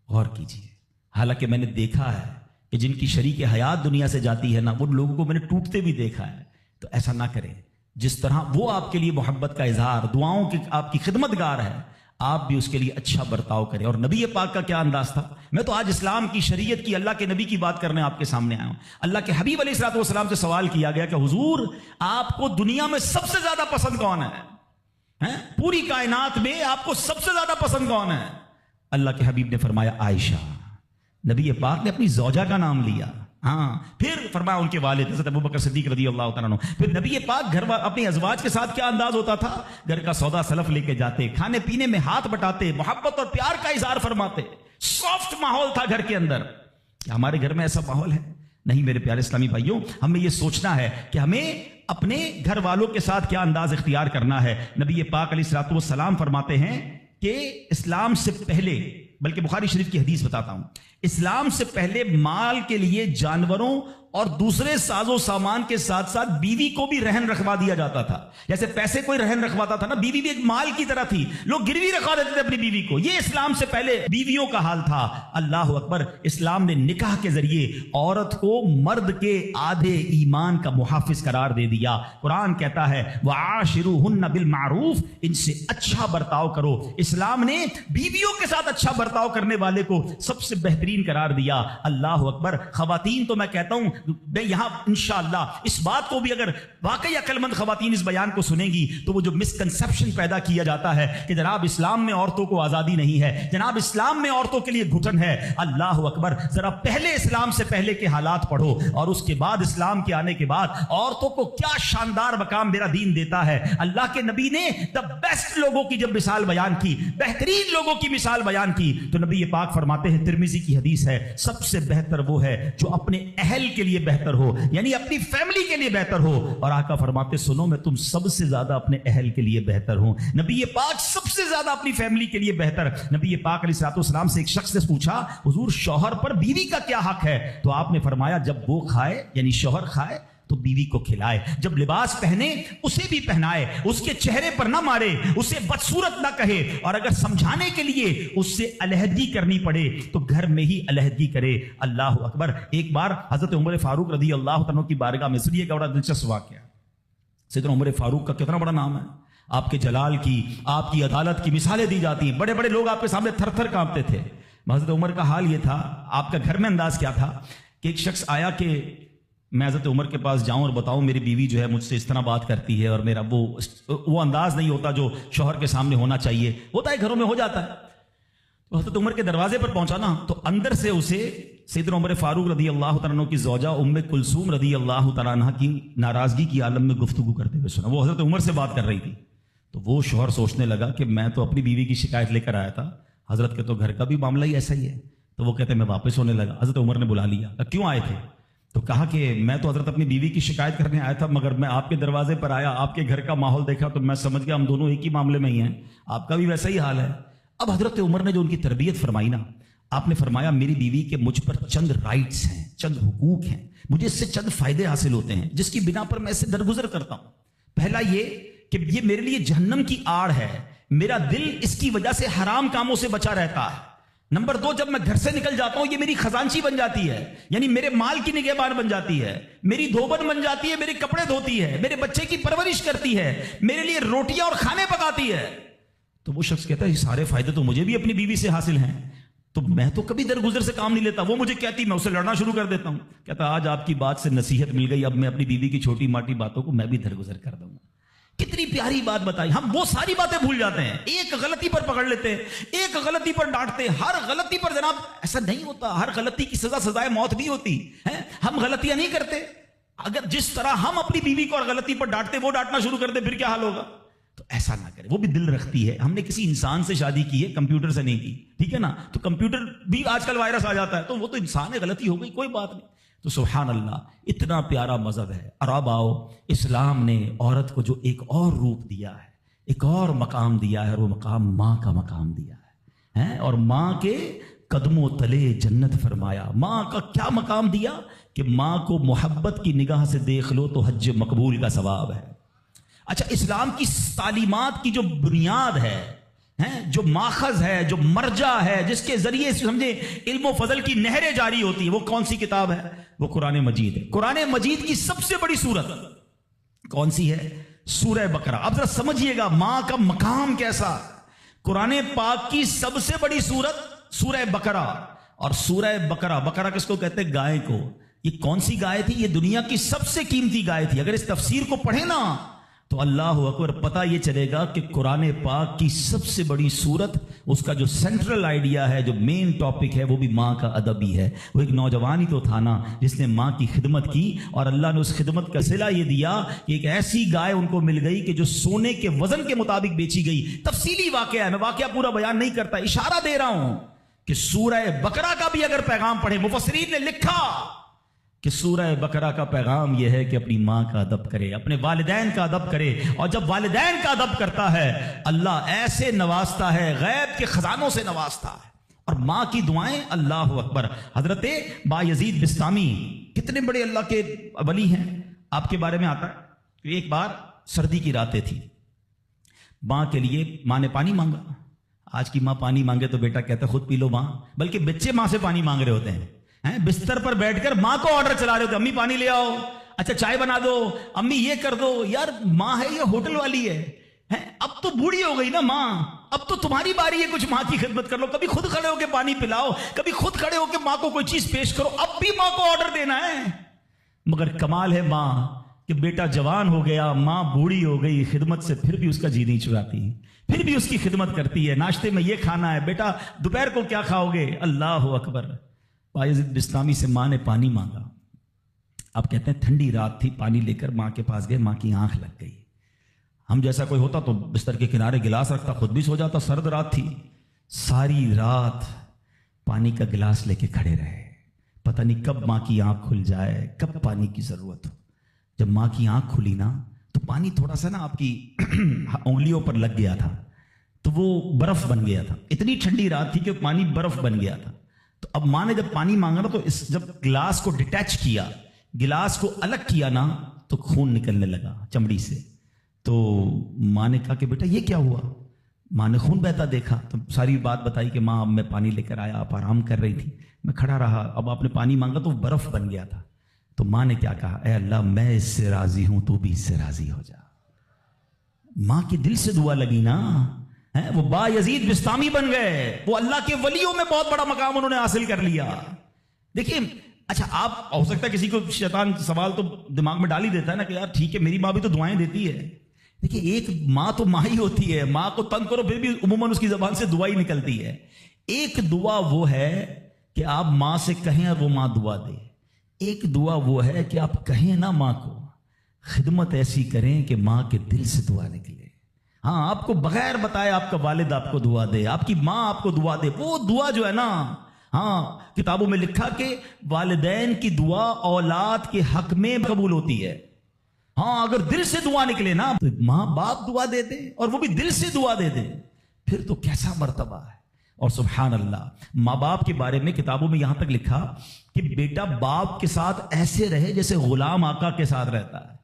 غور کیجیے. حالانکہ میں نے دیکھا ہے کہ جن کی شریک حیات دنیا سے جاتی ہے نا، ان لوگوں کو میں نے ٹوٹتے بھی دیکھا ہے. تو ایسا نہ کریں. جس طرح وہ آپ کے لیے محبت کا اظہار، دعاؤں کی آپ کی خدمت گار ہے، آپ بھی اس کے لیے اچھا برتاؤ کریں. اور نبی پاک کا کیا انداز تھا. میں تو آج اسلام کی شریعت کی اللہ کے نبی کی بات کرنے آپ کے سامنے آیا ہوں. اللہ کے حبیب علیہ الصلوۃ والسلام سے سوال کیا گیا کہ حضور آپ کو دنیا میں سب سے زیادہ پسند کون ہے؟ پوری کائنات میں آپ کو سب سے زیادہ پسند کون ہے؟ اللہ کے حبیب نے فرمایا عائشہ. نبی پاک نے اپنی زوجہ کا نام لیا. پھر فرمایا ان کے والد حضرت ابوبکر صدیق رضی اللہ تعالیٰ عنہ. پھر نبی پاک گھر اپنی ازواج کے ساتھ کیا انداز ہوتا تھا. گھر کا سودا سلف لے کے جاتے, کھانے پینے میں ہاتھ بٹاتے, محبت اور پیار کا اظہار فرماتے. سافٹ ماحول تھا گھر کے اندر. کیا ہمارے گھر میں ایسا ماحول ہے؟ نہیں میرے پیارے اسلامی بھائیوں, ہمیں یہ سوچنا ہے کہ ہمیں اپنے گھر والوں کے ساتھ کیا انداز اختیار کرنا ہے. نبی پاک علیہ الصلوۃ والسلام فرماتے ہیں کہ اسلام سے پہلے, بلکہ بخاری شریف کی حدیث بتاتا ہوں, اسلام سے پہلے مال کے لیے جانوروں اور دوسرے ساز و سامان کے ساتھ ساتھ بیوی کو بھی رہن رکھوا دیا جاتا تھا. جیسے پیسے کوئی رہن رکھواتا تھا نا, بیوی بھی ایک مال کی طرح تھی, لوگ گروی رکھوا دیتے تھے اپنی بیوی کو. یہ اسلام سے پہلے بیویوں کا حال تھا. اللہ اکبر. اسلام نے نکاح کے ذریعے عورت کو مرد کے آدھے ایمان کا محافظ قرار دے دیا. قرآن کہتا ہے وعاشروہن بالمعروف, ان سے اچھا برتاؤ کرو. اسلام نے بیویوں کے ساتھ اچھا برتاؤ کرنے والے کو سب سے بہترین قرار دیا. اللہ اکبر. خواتین تو میں کہتا ہوں, میں یہاں انشاءاللہ اس بات کو بھی, اگر واقعی عقل مند خواتین اس بیان کو سنیں گی تو وہ جو مسکنسپشن پیدا کیا جاتا ہے کہ جناب اسلام میں عورتوں کو آزادی نہیں ہے, جناب اسلام میں عورتوں کے لیے گھٹن ہے. اللہ اکبر. ذرا پہلے اسلام سے پہلے کے حالات پڑھو اور اس کے بعد اسلام کے آنے کے بعد عورتوں کو کیا شاندار مقام میرا دین دیتا ہے. اللہ کے نبی نے دا بیسٹ لوگوں کی جب مثال بیان کی, بہترین لوگوں کی مثال بیان کی, تو نبی پاک فرماتے ہیں, ترمذی کی حدیث ہے, سب سے بہتر وہ ہے جو اپنے اہل کے لیے بہتر ہو, یعنی اپنی فیملی کے لیے بہتر ہو. اور آقا فرماتے سنو میں تم سب سے زیادہ اپنے اہل کے لیے بہتر ہوں. نبی پاک سب سے زیادہ اپنی فیملی کے لیے بہتر. نبی پاک علیہ الصلوۃ والسلام سے ایک شخص نے پوچھا حضور شوہر پر بیوی کا کیا حق ہے؟ تو آپ نے فرمایا جب وہ کھائے, یعنی شوہر کھائے تو بیوی کو کھلائے, جب لباس پہنے اسے بھی پہنائے, اس کے چہرے پر نہ مارے, اسے بدصورت نہ کہے, اور اگر سمجھانے کے لیے اس سے علیحدگی کرنی پڑے تو گھر میں ہی علیحدگی کرے. اللہ اکبر. ایک بار حضرت عمر فاروق رضی اللہ عنہ کی بارگاہ میں, سنیے گا بڑا دلچسپ واقعہ. سیدنا عمر فاروق کا کتنا بڑا نام ہے, آپ کے جلال کی, آپ کی عدالت کی مثالیں دی جاتی ہیں. بڑے بڑے لوگ آپ کے سامنے تھر تھر کانپتے تھے. حضرت عمر کا حال یہ تھا, آپ کا گھر میں انداز کیا تھا کہ ایک شخص آیا کہ میں حضرت عمر کے پاس جاؤں اور بتاؤں میری بیوی جو ہے مجھ سے اس طرح بات کرتی ہے, اور میرا وہ انداز نہیں ہوتا جو شوہر کے سامنے ہونا چاہیے. ہوتا ہے گھروں میں, ہو جاتا ہے. تو حضرت عمر کے دروازے پر پہنچا نا, تو اندر سے اسے سیدنا عمر فاروق رضی اللہ تعالیٰ عنہ کی زوجہ ام کلثوم رضی اللہ تعالیٰ عنہ کی ناراضگی کی عالم میں گفتگو کرتے ہوئے سنا. وہ حضرت عمر سے بات کر رہی تھی. تو وہ شوہر سوچنے لگا کہ میں تو اپنی بیوی کی شکایت لے کر آیا تھا, حضرت کے تو گھر کا بھی معاملہ ہی ایسا ہی ہے. تو وہ کہتے میں واپس ہونے لگا. حضرت عمر نے بلا لیا, کیوں آئے تھے؟ تو کہا کہ میں تو حضرت اپنی بیوی کی شکایت کرنے آیا تھا, مگر میں آپ کے دروازے پر آیا, آپ کے گھر کا ماحول دیکھا تو میں سمجھ گیا ہم دونوں ایک ہی معاملے میں ہی ہیں, آپ کا بھی ویسا ہی حال ہے. اب حضرت عمر نے جو ان کی تربیت فرمائی نا, آپ نے فرمایا میری بیوی کے مجھ پر چند رائٹس ہیں, چند حقوق ہیں, مجھے اس سے چند فائدے حاصل ہوتے ہیں جس کی بنا پر میں اس سے درگزر کرتا ہوں. پہلا یہ کہ یہ میرے لیے جہنم کی آڑ ہے, میرا دل اس کی وجہ سے حرام کاموں سے بچا رہتا ہے. نمبر 2, جب میں گھر سے نکل جاتا ہوں یہ میری خزانچی بن جاتی ہے, یعنی میرے مال کی نگہبان بن جاتی ہے, میری دھوبن بن جاتی ہے, میرے کپڑے دھوتی ہے, میرے بچے کی پرورش کرتی ہے, میرے لیے روٹیاں اور کھانے پکاتی ہے. تو وہ شخص کہتا ہے یہ سارے فائدے تو مجھے بھی اپنی بیوی سے حاصل ہیں, تو میں تو کبھی درگزر سے کام نہیں لیتا. وہ مجھے کہتی, میں اسے لڑنا شروع کر دیتا ہوں. کہتا آج آپ کی بات سے نصیحت مل گئی, اب میں اپنی بیوی کی چھوٹی ماٹی باتوں کو میں بھی درگزر کر دوں. کتنی پیاری بات بتائی. ہم وہ ساری باتیں بھول جاتے ہیں, ایک غلطی پر پکڑ لیتے ہیں, ایک غلطی پر ڈانٹتے ہیں. ہر غلطی پر جناب ایسا نہیں ہوتا, ہر غلطی کی سزا سزائے موت بھی ہوتی ہے. ہم غلطیاں نہیں کرتے. اگر جس طرح ہم اپنی بیوی کو اور غلطی پر ڈانٹتے وہ ڈانٹنا شروع کر دے پھر کیا حال ہوگا؟ تو ایسا نہ کرے. وہ بھی دل رکھتی ہے. ہم نے کسی انسان سے شادی کی ہے, کمپیوٹر سے نہیں کی, ٹھیک ہے نا. تو کمپیوٹر بھی آج کل وائرس آ جاتا ہے, تو وہ تو انسان ہے, غلطی ہو گئی, کوئی بات نہیں. تو سبحان اللہ, اتنا پیارا مذہب ہے. اور اب آؤ, اسلام نے عورت کو جو ایک اور روپ دیا ہے, ایک اور مقام دیا ہے, اور وہ مقام ماں کا مقام دیا ہے. اور ماں کے قدموں تلے جنت فرمایا. ماں کا کیا مقام دیا کہ ماں کو محبت کی نگاہ سے دیکھ لو تو حج مقبول کا ثواب ہے. اچھا, اسلام کی تعلیمات کی جو بنیاد ہے, جو ماخذ ہے, جو مرجع ہے, جس کے ذریعے سمجھے علم و فضل کی نہریں جاری ہوتی ہیں, وہ کون سی کتاب ہے؟ وہ قرآن مجید ہے. قرآن مجید کی سب سے بڑی سورت کون سی ہے؟ سورہ بقرہ. اب ذرا سمجھیے گا ماں کا مقام کیسا. قرآن پاک کی سب سے بڑی سورت سورہ بقرہ، اور سورہ بقرہ، بقرہ کس کو کہتے ہیں؟ گائے کو۔ یہ کون سی گائے تھی؟ یہ دنیا کی سب سے قیمتی گائے تھی۔ اگر اس تفسیر کو پڑھیں نا تو اللہ اکبر، پتہ یہ چلے گا کہ قرآن پاک کی سب سے بڑی سورت، اس کا جو سینٹرل آئیڈیا ہے، جو مین ٹاپک ہے، وہ بھی ماں کا ادب ہی ہے۔ وہ ایک نوجوان ہی تو تھا نا جس نے ماں کی خدمت کی، اور اللہ نے اس خدمت کا صلہ یہ دیا کہ ایک ایسی گائے ان کو مل گئی کہ جو سونے کے وزن کے مطابق بیچی گئی۔ تفصیلی واقعہ ہے، میں واقعہ پورا بیان نہیں کرتا، اشارہ دے رہا ہوں کہ سورہ بقرہ کا بھی اگر پیغام پڑھے، مفسرین نے لکھا کہ سورہ بقرہ کا پیغام یہ ہے کہ اپنی ماں کا ادب کرے، اپنے والدین کا ادب کرے، اور جب والدین کا ادب کرتا ہے اللہ ایسے نوازتا ہے، غیب کے خزانوں سے نوازتا ہے۔ اور ماں کی دعائیں، اللہ اکبر، حضرت بایزید بسطامی کتنے بڑے اللہ کے ولی ہیں، آپ کے بارے میں آتا ہے کہ ایک بار سردی کی راتیں تھی، ماں کے لیے ماں نے پانی مانگا۔ آج کی ماں پانی مانگے تو بیٹا کہتا ہے خود پی لو ماں، بلکہ بچے ماں سے پانی مانگ رہے ہوتے ہیں، بستر پر بیٹھ کر ماں کو آرڈر چلا رہے ہوتے، امی پانی لے آؤ، اچھا چائے بنا دو، امی یہ کر دو۔ یار ماں ہے یہ ہوٹل والی ہے، اب تو بوڑھی ہو گئی نا ماں، اب تو تمہاری باری ہے کچھ ماں کی خدمت کر لو، کبھی خود کھڑے ہو کے پانی پلاؤ، کبھی خود کھڑے ہو کے ماں کو کوئی چیز پیش کرو، اب بھی ماں کو آرڈر دینا ہے۔ مگر کمال ہے ماں کہ بیٹا جوان ہو گیا، ماں بوڑھی ہو گئی، خدمت سے پھر بھی اس کا جی نہیں چراتی، پھر بھی اس کی خدمت کرتی ہے۔ ناشتے میں یہ کھانا ہے بیٹا، دوپہر کو کیا کھاؤ گے؟ اللہ اکبر۔ بایزید بسطامی سے ماں نے پانی مانگا، آپ کہتے ہیں ٹھنڈی رات تھی، پانی لے کر ماں کے پاس گئے، ماں کی آنکھ لگ گئی۔ ہم جیسا کوئی ہوتا تو بستر کے کنارے گلاس رکھتا، خود بھی سو جاتا، سرد رات تھی، ساری رات پانی کا گلاس لے کے کھڑے رہے، پتہ نہیں کب ماں کی آنکھ کھل جائے، کب پانی کی ضرورت ہو۔ جب ماں کی آنکھ کھلی نا تو پانی تھوڑا سا نا آپ کی انگلیوں پر لگ گیا تھا، تو وہ برف بن گیا تھا، اتنی ٹھنڈی رات تھی کہ پانی برف بن گیا تھا۔ تو اب ماں نے جب پانی مانگا نا تو جب گلاس کو ڈیٹیچ کیا، گلاس کو الگ کیا نا تو خون نکلنے لگا چمڑی سے۔ تو ماں نے کہا کہ بیٹا یہ کیا ہوا؟ ماں نے خون بہتا دیکھا تو ساری بات بتائی کہ ماں اب میں پانی لے کر آیا، آپ آرام کر رہی تھی، میں کھڑا رہا، اب آپ نے پانی مانگا تو برف بن گیا تھا۔ تو ماں نے کیا کہا؟ اے اللہ میں اس سے راضی ہوں، تو بھی اس سے راضی ہو جا۔ ماں کے دل سے دعا لگی نا، وہ بایزید بسطامی بن گئے، وہ اللہ کے ولیوں میں بہت بڑا مقام انہوں نے حاصل کر لیا۔ دیکھیں اچھا، آپ ہو سکتا ہے کسی کو شیطان سوال تو دماغ میں ڈال ہی دیتا ہے نا کہ یار ٹھیک ہے میری ماں بھی تو دعائیں دیتی ہے۔ دیکھیں ایک ماں تو ماں ہی ہوتی ہے، ماں کو تنگ کرو پھر بھی عموماً اس کی زبان سے دعا ہی نکلتی ہے۔ ایک دعا وہ ہے کہ آپ ماں سے کہیں اور وہ ماں دعا دے، ایک دعا وہ ہے کہ آپ کہیں نا ماں کو، خدمت ایسی کریں کہ ماں کے دل سے دعا نکلے۔ ہاں آپ کو بغیر بتائے آپ کا والد آپ کو دعا دے، آپ کی ماں آپ کو دعا دے، وہ دعا جو ہے نا، ہاں کتابوں میں لکھا کہ والدین کی دعا اولاد کے حق میں قبول ہوتی ہے۔ ہاں اگر دل سے دعا نکلے نا تو ماں باپ دعا دے دے اور وہ بھی دل سے دعا دے دے، پھر تو کیسا مرتبہ ہے۔ اور سبحان اللہ، ماں باپ کے بارے میں کتابوں میں یہاں تک لکھا کہ بیٹا باپ کے ساتھ ایسے رہے جیسے غلام آقا کے ساتھ رہتا ہے۔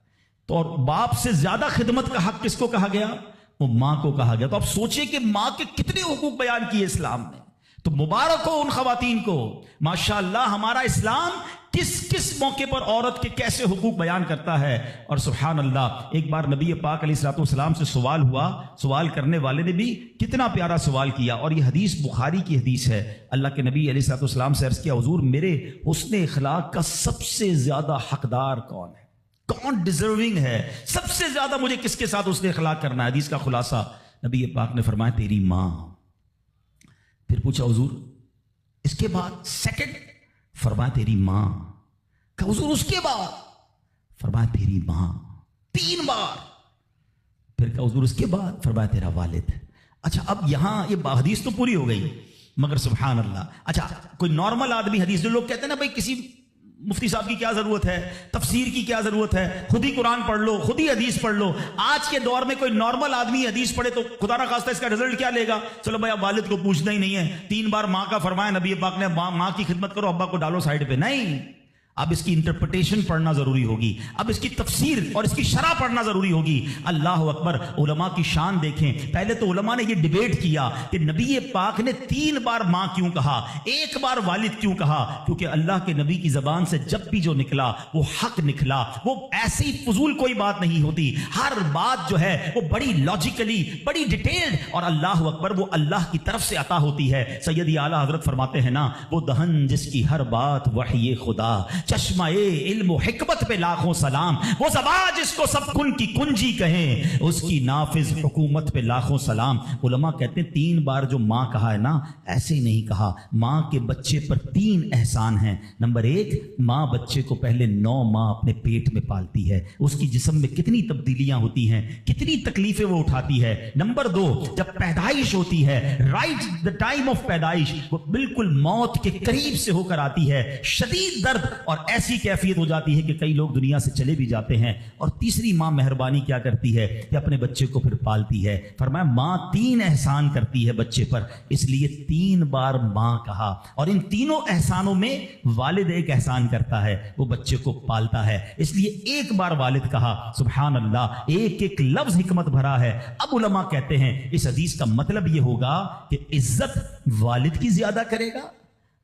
تو اور باپ سے زیادہ خدمت کا حق کس کو کہا گیا؟ وہ ماں کو کہا گیا۔ تو آپ سوچیں کہ ماں کے کتنے حقوق بیان کیے اسلام نے۔ تو مبارک ہو ان خواتین کو، ماشاءاللہ ہمارا اسلام کس کس موقع پر عورت کے کیسے حقوق بیان کرتا ہے۔ اور سبحان اللہ، ایک بار نبی پاک علیہ الصلوۃ والسلام سے سوال ہوا، سوال کرنے والے نے بھی کتنا پیارا سوال کیا، اور یہ حدیث بخاری کی حدیث ہے۔ اللہ کے نبی علیہ الصلوۃ والسلام سے عرض کیا، حضور میرے حسن اخلاق کا سب سے زیادہ حقدار کون ہے، کون ڈیزرونگ ہے، سب سے زیادہ مجھے کس کے ساتھ حسن اخلاق کرنا ہے؟ حدیث کا خلاصہ نبی پاک نے فرمایا تیری ماں۔ پھر پوچھا حضور اس کے بعد سیکنڈ؟ فرمایا تیری ماں۔ کہ حضور اس کے بعد؟ فرمایا تیری ماں۔ 3 بار۔ پھر کہ حضور اس کے بعد؟ فرمایا تیرا والد۔ اچھا اب یہاں یہ حدیث تو پوری ہو گئی، مگر سبحان اللہ، اچھا کوئی نارمل آدمی، حدیث جو لوگ کہتے ہیں نا بھائی کسی مفتی صاحب کی کیا ضرورت ہے، تفسیر کی کیا ضرورت ہے، خود ہی قرآن پڑھ لو، خود ہی حدیث پڑھ لو۔ آج کے دور میں کوئی نارمل آدمی حدیث پڑھے تو خدا نہ خواستہ اس کا رزلٹ کیا لے گا؟ چلو بھائی اب والد کو پوچھنا ہی نہیں ہے، 3 بار ماں کا فرمایا نبی پاک نے، ماں کی خدمت کرو، ابا کو ڈالو سائڈ پہ۔ نہیں، اب اس کی انٹرپریٹیشن پڑھنا ضروری ہوگی، اب اس کی تفسیر اور اس کی شرح پڑھنا ضروری ہوگی۔ اللہ اکبر، علماء کی شان دیکھیں۔ پہلے تو علماء نے یہ ڈیبیٹ کیا کہ نبی پاک نے 3 بار ماں کیوں کہا، 1 بار والد کیوں کہا؟ کیونکہ اللہ کے نبی کی زبان سے جب بھی جو نکلا وہ حق نکلا، وہ ایسی فضول کوئی بات نہیں ہوتی، ہر بات جو ہے وہ بڑی لاجیکلی، بڑی ڈیٹیلڈ، اور اللہ اکبر وہ اللہ کی طرف سے عطا ہوتی ہے۔ سیدی اعلیٰ حضرت فرماتے ہیں نا، وہ دہن جس کی ہر بات وحی خدا، چشمہ علم و حکمت پہ لاکھوں سلام، وہ زبان جس کو سب کن کی کنجی کہیں، اس کی نافذ حکومت پہ لاکھوں سلام۔ علماء کہتے ہیں 3 بار جو ماں کہا ہے نا، ایسے ہی نہیں کہا۔ ماں کے بچے پر 3 احسان ہیں۔ نمبر 1، ماں بچے کو پہلے 9 ماہ اپنے پیٹ میں پالتی ہے، اس کی جسم میں کتنی تبدیلیاں ہوتی ہیں، کتنی تکلیفیں وہ اٹھاتی ہے۔ نمبر 2، جب پیدائش ہوتی ہے، رائٹ دا ٹائم آف پیدائش، وہ بالکل موت کے قریب سے ہو کر آتی ہے، شدید درد اور ایسی کیفیت ہو جاتی ہے کہ کئی لوگ دنیا سے چلے بھی جاتے ہیں۔ اور تیسری ماں مہربانی کیا کرتی ہے کہ اپنے بچے کو پھر پالتی ہے۔ فرمایا ماں 3 احسان کرتی ہے بچے پر، اس لیے 3 بار ماں کہا۔ اور ان تینوں احسانوں میں والد ایک احسان کرتا ہے، وہ بچے کو پالتا ہے، اس لیے 1 بار والد کہا۔ سبحان اللہ، ایک لفظ حکمت بھرا ہے۔ اب علماء کہتے ہیں اس حدیث کا مطلب یہ ہوگا کہ عزت والد کی زیادہ کرے گا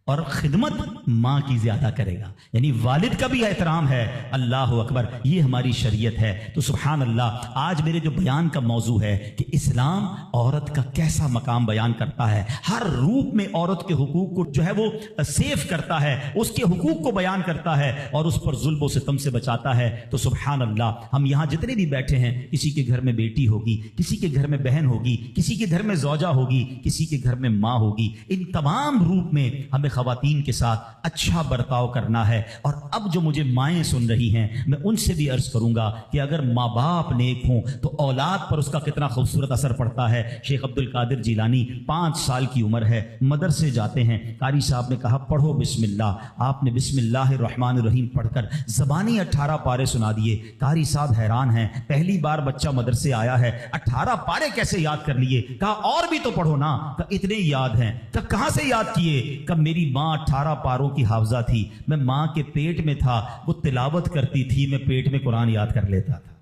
اور خدمت ماں کی زیادہ کرے گا، یعنی والد کا بھی احترام ہے۔ اللہ اکبر، یہ ہماری شریعت ہے۔ تو سبحان اللہ، آج میرے جو بیان کا موضوع ہے کہ اسلام عورت کا کیسا مقام بیان کرتا ہے، ہر روپ میں عورت کے حقوق کو جو ہے وہ سیف کرتا ہے، اس کے حقوق کو بیان کرتا ہے اور اس پر ظلم و ستم سے بچاتا ہے۔ تو سبحان اللہ، ہم یہاں جتنے بھی بیٹھے ہیں، کسی کے گھر میں بیٹی ہوگی، کسی کے گھر میں بہن ہوگی، کسی کے گھر میں زوجہ ہوگی، کسی کے گھر میں ماں ہوگی، ان تمام روپ میں ہمیں خواتین کے ساتھ اچھا برتاؤ کرنا ہے۔ اور اب جو مجھے مائیں سن رہی ہیں، میں ان سے بھی عرض کروں گا کہ اگر ماں باپ نیک ہوں تو اولاد پر اس کا کتنا خوبصورت اثر پڑتا ہے۔ شیخ عبد القادر جیلانی 5 سال کی عمر ہے، مدرسے جاتے ہیں، قاری صاحب نے کہا پڑھو بسم اللہ، آپ نے بسم اللہ الرحمن الرحیم پڑھ کر زبانی 18 پارے سنا دیے۔ قاری صاحب حیران ہیں، پہلی بار بچہ مدرسے آیا ہے، 18 پارے کیسے یاد کر لیے؟ کہا اور بھی تو پڑھو نا۔ کہا اتنے یاد ہیں۔ کہا کہاں سے یاد کیے؟ کہ میری ماں 18 پاروں کی حافظہ تھی، میں ماں کے پیٹ میں تھا، وہ تلاوت کرتی تھی، میں پیٹ میں قرآن یاد کر لیتا تھا۔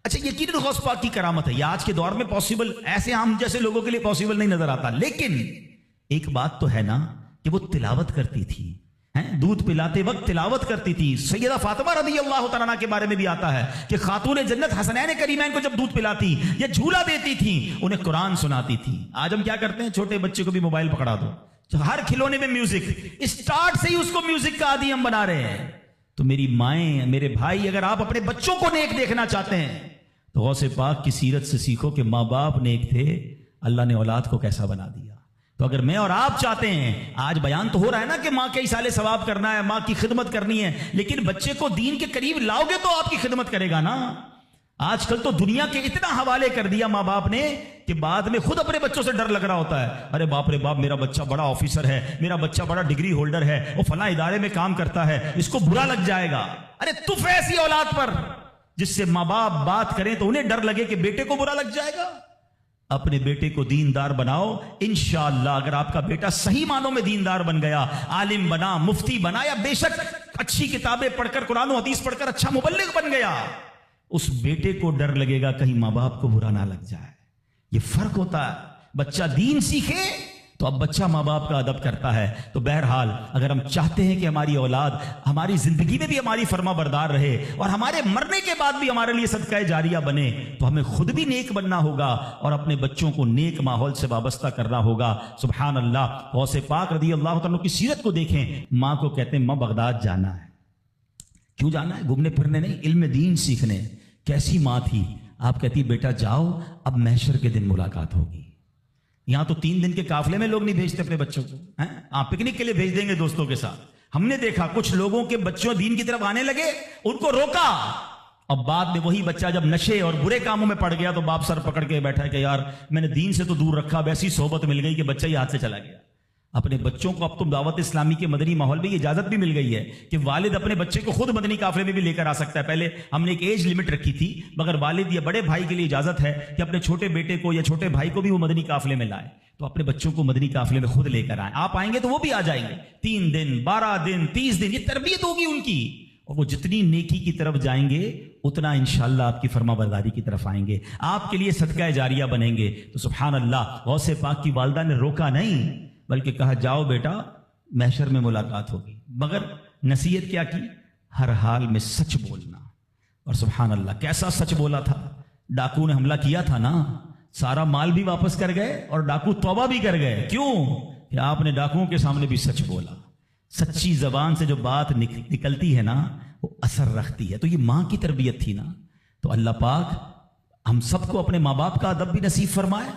اچھا، یقیناً غوث پاک کی کرامت ہے، یہ آج کے دور میں پاسبل ایسے ہم جیسے لوگوں کے لیے پاسبل نہیں نظر آتا، لیکن ایک بات تو ہے نا کہ وہ تلاوت کرتی تھی، دودھ پلاتے وقت تلاوت کرتی تھی۔ سیدہ فاطمہ رضی اللہ تعالیٰ عنہا کے بارے میں بھی آتا ہے کہ خاتون جنت حسنین کریمین کو جب دودھ پلاتی یا جھولا دیتی تھی، انہیں قرآن سناتی تھی۔ آج ہم کیا کرتے ہیں، چھوٹے بچے کو بھی موبائل پکڑا دو، ہر کھلونے میں میوزک، اسٹارٹ سے ہی اس کو میوزک کا عادی ہم بنا رہے ہیں۔ تو میری مائیں، میرے بھائی، اگر آپ اپنے بچوں کو نیک دیکھنا چاہتے ہیں تو غوث پاک کی سیرت سے سیکھو کہ ماں باپ نیک تھے، اللہ نے اولاد کو کیسا بنا دیا۔ تو اگر میں اور آپ چاہتے ہیں، آج بیان تو ہو رہا ہے نا کہ ماں کے ایصال ثواب کرنا ہے، ماں کی خدمت کرنی ہے، لیکن بچے کو دین کے قریب لاؤ گے تو آپ کی خدمت کرے گا نا۔ آج کل تو دنیا کے اتنا حوالے کر دیا ماں باپ نے کہ بعد میں خود اپنے بچوں سے ڈر لگ رہا ہوتا ہے، ارے باپ رے باپ، میرا بچہ بڑا آفیسر ہے، میرا بچہ بڑا ڈگری ہولڈر ہے، وہ فلاں ادارے میں کام کرتا ہے، اس کو برا لگ جائے گا۔ ارے تف ایسی اولاد پر جس سے ماں باپ بات کریں تو انہیں ڈر لگے کہ بیٹے کو برا لگ جائے گا۔ اپنے بیٹے کو دیندار بناؤ، انشاءاللہ اگر آپ کا بیٹا صحیح معنوں میں دیندار بن گیا، عالم بنا، مفتی بنا، یا بے شک اچھی کتابیں پڑھ کر، قرآن و حدیث پڑھ کر اچھا مبلغ بن گیا، اس بیٹے کو ڈر لگے گا کہیں ماں باپ کو برا نہ لگ جائے۔ یہ فرق ہوتا ہے۔ بچہ دین سیکھے تو اب بچہ ماں باپ کا ادب کرتا ہے۔ تو بہرحال اگر ہم چاہتے ہیں کہ ہماری اولاد ہماری زندگی میں بھی ہماری فرما بردار رہے اور ہمارے مرنے کے بعد بھی ہمارے لیے صدقہ جاریہ بنے، تو ہمیں خود بھی نیک بننا ہوگا اور اپنے بچوں کو نیک ماحول سے وابستہ کرنا ہوگا۔ سبحان اللہ، غوث پاک رضی اللہ تعالیٰ کی سیرت کو دیکھیں۔ ماں کو کہتے ہیں ماں بغداد جانا ہے۔ کیوں جانا ہے؟ گھومنے پھرنے نہیں، علم دین سیکھنے۔ کیسی ماں تھی؟ آپ کہتی بیٹا جاؤ، اب محشر کے دن ملاقات ہوگی۔ یہاں تو 3 دن کے قافلے میں لوگ نہیں بھیجتے اپنے بچوں کو، آپ پکنک کے لیے بھیج دیں گے دوستوں کے ساتھ۔ ہم نے دیکھا کچھ لوگوں کے بچوں دین کی طرف آنے لگے، ان کو روکا، اب بعد میں وہی بچہ جب نشے اور برے کاموں میں پڑ گیا تو باپ سر پکڑ کے بیٹھا کہ یار میں نے دین سے تو دور رکھا، اب ایسی صحبت مل گئی کہ بچہ ہی ہاتھ سے چلا گیا۔ اپنے بچوں کو اب تو دعوت اسلامی کے مدنی ماحول میں یہ اجازت بھی مل گئی ہے کہ والد اپنے بچے کو خود مدنی قافلے میں بھی لے کر آ سکتا ہے. پہلے ہم نے ایک ایج لمٹ رکھی تھی، مگر والد یا بڑے بھائی کے لیے اجازت ہے کہ اپنے چھوٹے بیٹے کو یا چھوٹے بھائی کو بھی وہ مدنی قافلے میں لائے. تو اپنے بچوں کو مدنی قافلے میں خود لے کر آئیں. آپ آئیں گے تو وہ بھی آ جائیں گے. 3 دن 12 دن 30 دن یہ تربیت ہوگی ان کی، اور وہ جتنی نیکی کی طرف جائیں گے اتنا انشاءاللہ آپ کی فرما برداری کی طرف آئیں گے، آپ کے لیے صدقہ جاریہ بنیں گے. تو سبحان اللہ، غوث پاک کی والدہ نے روکا نہیں بلکہ کہا جاؤ بیٹا محشر میں ملاقات ہوگی. مگر نصیحت کیا کی؟ ہر حال میں سچ بولنا. اور سبحان اللہ کیسا سچ بولا تھا. ڈاکو نے حملہ کیا تھا نا، سارا مال بھی واپس کر گئے اور ڈاکو توبہ بھی کر گئے. کیوں؟ کہ آپ نے ڈاکوؤں کے سامنے بھی سچ بولا. سچی زبان سے جو بات نکلتی ہے نا وہ اثر رکھتی ہے. تو یہ ماں کی تربیت تھی نا. تو اللہ پاک ہم سب کو اپنے ماں باپ کا ادب بھی نصیب فرمائے،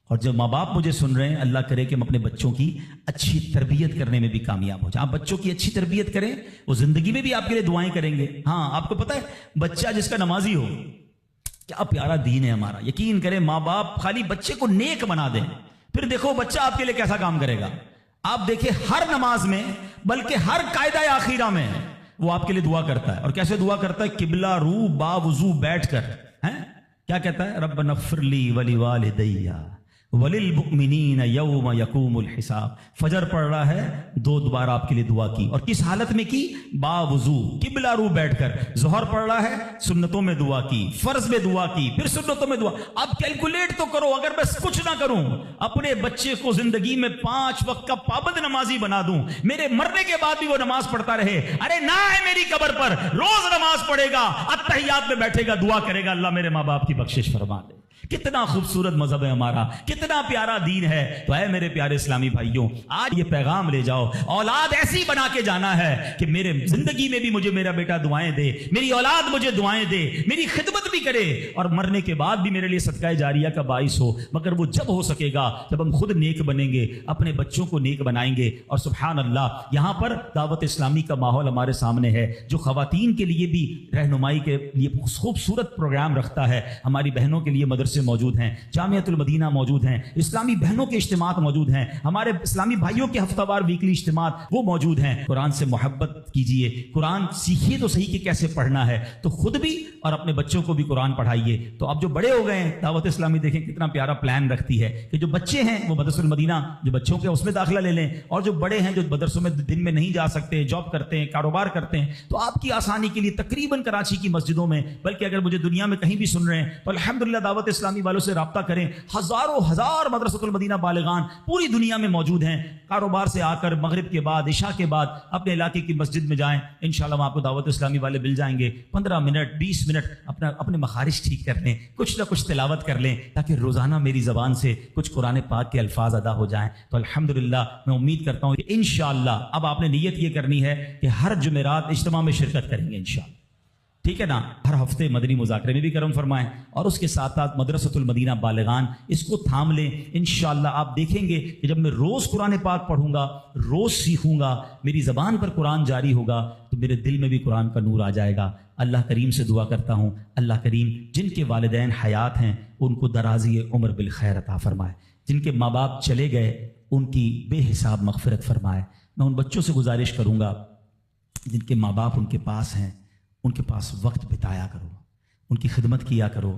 اور جو ماں باپ مجھے سن رہے ہیں اللہ کرے کہ ہم اپنے بچوں کی اچھی تربیت کرنے میں بھی کامیاب ہو جائیں. آپ بچوں کی اچھی تربیت کریں، وہ زندگی میں بھی آپ کے لیے دعائیں کریں گے. ہاں آپ کو پتہ ہے بچہ جس کا نمازی ہو، کیا پیارا دین ہے ہمارا. یقین کریں ماں باپ خالی بچے کو نیک بنا دیں، پھر دیکھو بچہ آپ کے لیے کیسا کام کرے گا. آپ دیکھیں ہر نماز میں بلکہ ہر قاعدہ آخیرہ میں وہ آپ کے لیے دعا کرتا ہے. اور کیسے دعا کرتا ہے؟ قبلہ رو با وضو بیٹھ کر. کیا کہتا ہے؟ ربنا اغفر لی ولوالدی وللمؤمنین یوم یقوم الحساب. فجر پڑھ رہا ہے 2 بار آپ کے لیے دعا کی، اور کس حالت میں کی؟ با وضو قبلہ رو بیٹھ کر. ظہر پڑھ رہا ہے سنتوں میں دعا کی، فرض میں دعا کی، پھر سنتوں میں دعا. اب کیلکولیٹ تو کرو، اگر بس کچھ نہ کروں اپنے بچے کو زندگی میں 5 وقت کا پابند نمازی بنا دوں، میرے مرنے کے بعد بھی وہ نماز پڑھتا رہے. ارے نہ ہے میری قبر پر روز نماز پڑھے گا، اتحیات میں بیٹھے گا، دعا کرے گا اللہ میرے ماں باپ کی بخشش فرما دے. کتنا خوبصورت مذہب ہے ہمارا، کتنا پیارا دین ہے. تو اے میرے پیارے اسلامی بھائیوں، آج یہ پیغام لے جاؤ، اولاد ایسی بنا کے جانا ہے کہ میرے زندگی میں بھی مجھے میرا بیٹا دعائیں دے، میری اولاد مجھے دعائیں دے، میری خدمت بھی کرے، اور مرنے کے بعد بھی میرے لیے صدقہ جاریہ کا باعث ہو. مگر وہ جب ہو سکے گا جب ہم خود نیک بنیں گے، اپنے بچوں کو نیک بنائیں گے. اور سبحان اللہ یہاں پر دعوت اسلامی کا ماحول ہمارے سامنے ہے جو خواتین کے لیے بھی رہنمائی کے لیے خوبصورت پروگرام رکھتا ہے. ہماری بہنوں کے لیے مدرسے موجود ہیں، جامعۃ المدینہ موجود ہیں، اسلامی بہنوں کے اجتماعات موجود ہیں، ہمارے اسلامی بھائیوں کے ہفتہ وار ویکلی اجتماعات وہ موجود ہیں. قرآن سے محبت کیجئے، قرآن سیکھیے تو صحیح کہ کیسے پڑھنا ہے، تو خود بھی اور اپنے بچوں کو بھی قرآن پڑھائیے. تو اب جو بڑے ہو گئے ہیں، دعوت اسلامی دیکھیں کتنا پیارا پلان رکھتی ہے کہ جو بچے ہیں وہ مدرسۃ المدینہ جو بچوں کے اس میں داخلہ لے لیں، اور جو بڑے ہیں جو مدرسوں میں دن میں نہیں جا سکتے، جاب کرتے ہیں، کاروبار کرتے ہیں، تو آپ کی آسانی کے لیے تقریباً کراچی کی مسجدوں میں، بلکہ اگر مجھے دنیا میں کہیں بھی سن رہے ہیں تو الحمدللہ دعوت اسلامی والوں سے رابطہ کریں. ہزاروں ہزار مدرسۃ المدینہ بالغان پوری دنیا میں موجود ہیں. کاروبار سے آ کر مغرب کے بعد عشاء کے بعد اپنے علاقے کی مسجد میں جائیں، انشاءاللہ وہاں آپ کو دعوت اسلامی والے مل جائیں گے. 15 منٹ 20 منٹ اپنے مخارج ٹھیک کر لیں، کچھ نہ کچھ تلاوت کر لیں تاکہ روزانہ میری زبان سے کچھ قرآن پاک کے الفاظ ادا ہو جائیں. تو الحمدللہ میں امید کرتا ہوں کہ انشاءاللہ اب آپ نے نیت یہ کرنی ہے کہ ہر جمعرات اجتماع میں شرکت کریں گے انشاءاللہ. ٹھیک ہے نا؟ ہر ہفتے مدنی مذاکرے میں بھی کرم فرمائیں، اور اس کے ساتھ ساتھ مدرسۃ المدینہ بالغان اس کو تھام لیں. انشاءاللہ آپ دیکھیں گے کہ جب میں روز قرآن پاک پڑھوں گا، روز سیکھوں گا، میری زبان پر قرآن جاری ہوگا تو میرے دل میں بھی قرآن کا نور آ جائے گا. اللہ کریم سے دعا کرتا ہوں اللہ کریم جن کے والدین حیات ہیں ان کو درازی عمر بالخیر عطا فرمائے، جن کے ماں باپ چلے گئے ان کی بے حساب مغفرت فرمائے. میں ان بچوں سے گزارش کروں گا جن کے ماں باپ ان کے پاس ہیں، ان کے پاس وقت بتایا کرو، ان کی خدمت کیا کرو،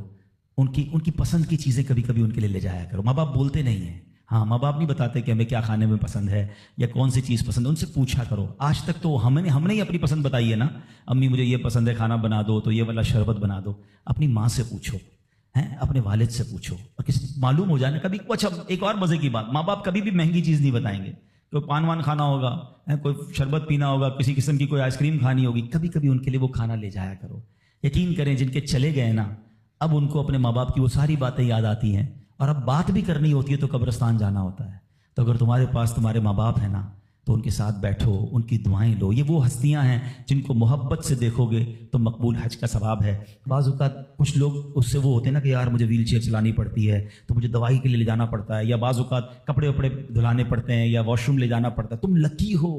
ان کی پسند کی چیزیں کبھی کبھی ان کے لیے لے جایا کرو. ماں باپ بولتے نہیں ہیں، ہاں ماں باپ نہیں بتاتے کہ ہمیں کیا کھانے میں پسند ہے یا کون سی چیز پسند ہے، ان سے پوچھا کرو. آج تک تو ہم نے ہی اپنی پسند بتائی ہے نا، امی مجھے یہ پسند ہے کھانا بنا دو تو یہ والا شربت بنا دو. اپنی ماں سے پوچھو، اپنے والد سے پوچھو، اور کسی معلوم ہو جائے نا کبھی. اچھا ایک اور مزے کی بات، ماں باپ کبھی بھی مہنگی چیز نہیں بتائیں گے. کوئی پان وان کھانا ہوگا، کوئی شربت پینا ہوگا، کسی قسم کی کوئی آئس کریم کھانی ہوگی، کبھی کبھی ان کے لیے وہ کھانا لے جایا کرو. یقین کریں جن کے چلے گئے نا اب ان کو اپنے ماں باپ کی وہ ساری باتیں یاد آتی ہیں، اور اب بات بھی کرنی ہوتی ہے تو قبرستان جانا ہوتا ہے. تو اگر تمہارے پاس تمہارے ماں باپ ہیں نا تو ان کے ساتھ بیٹھو، ان کی دعائیں لو. یہ وہ ہستیاں ہیں جن کو محبت سے دیکھو گے تو مقبول حج کا ثواب ہے. بعض اوقات کچھ لوگ اس سے وہ ہوتے ہیں نا کہ یار مجھے ویل چیئر چلانی پڑتی ہے تو مجھے دوائی کے لیے لے جانا پڑتا ہے، یا بعض اوقات کپڑے وپڑے دھلانے پڑتے ہیں یا واش روم لے جانا پڑتا ہے. تم لکی ہو،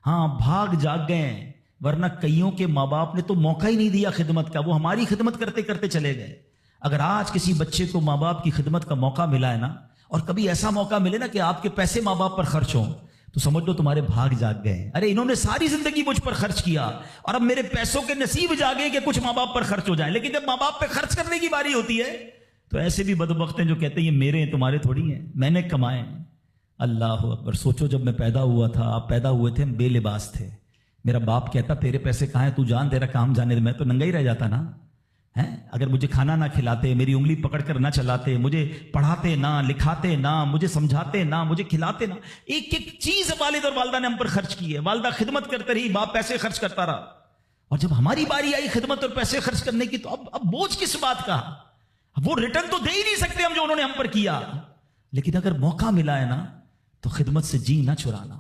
ہاں بھاگ جاگ گئے ہیں، ورنہ کئیوں کے ماں باپ نے تو موقع ہی نہیں دیا خدمت کا، وہ ہماری خدمت کرتے کرتے چلے گئے. اگر آج کسی بچے کو ماں باپ کی خدمت کا موقع ملا ہے نا اور کبھی ایسا موقع ملے نا کہ آپ کے پیسے ماں باپ پر خرچ ہوں تو سمجھ لو تمہارے بھاگ جاگ گئے. ارے انہوں نے ساری زندگی مجھ پر خرچ کیا اور اب میرے پیسوں کے نصیب جاگے کہ کچھ ماں باپ پر خرچ ہو جائے. لیکن جب ماں باپ پہ خرچ کرنے کی باری ہوتی ہے تو ایسے بھی بدبخت ہیں جو کہتے ہیں یہ میرے ہیں تمہارے تھوڑی ہیں, میں نے کمائے. اللہ اکبر. سوچو جب میں پیدا ہوا تھا, آپ پیدا ہوئے تھے, ہم بے لباس تھے, میرا باپ کہتا تیرے پیسے کہاں ہیں, تو جان تیرا کام جانے دے, میں تو ننگا ہی رہ جاتا نا. اگر مجھے کھانا نہ کھلاتے, میری انگلی پکڑ کر نہ چلاتے, مجھے پڑھاتے نہ, لکھاتے نہ, مجھے سمجھاتے نہ, مجھے کھلاتے نہ, ایک ایک چیز والد اور والدہ نے ہم پر خرچ کی ہے. والدہ خدمت کرتے رہی, باپ پیسے خرچ کرتا رہا, اور جب ہماری باری آئی خدمت اور پیسے خرچ کرنے کی تو اب بوجھ کس بات کا. وہ ریٹرن تو دے ہی نہیں سکتے ہم جو انہوں نے ہم پر کیا, لیکن اگر موقع ملا ہے نا تو خدمت سے جی نہ چرانا.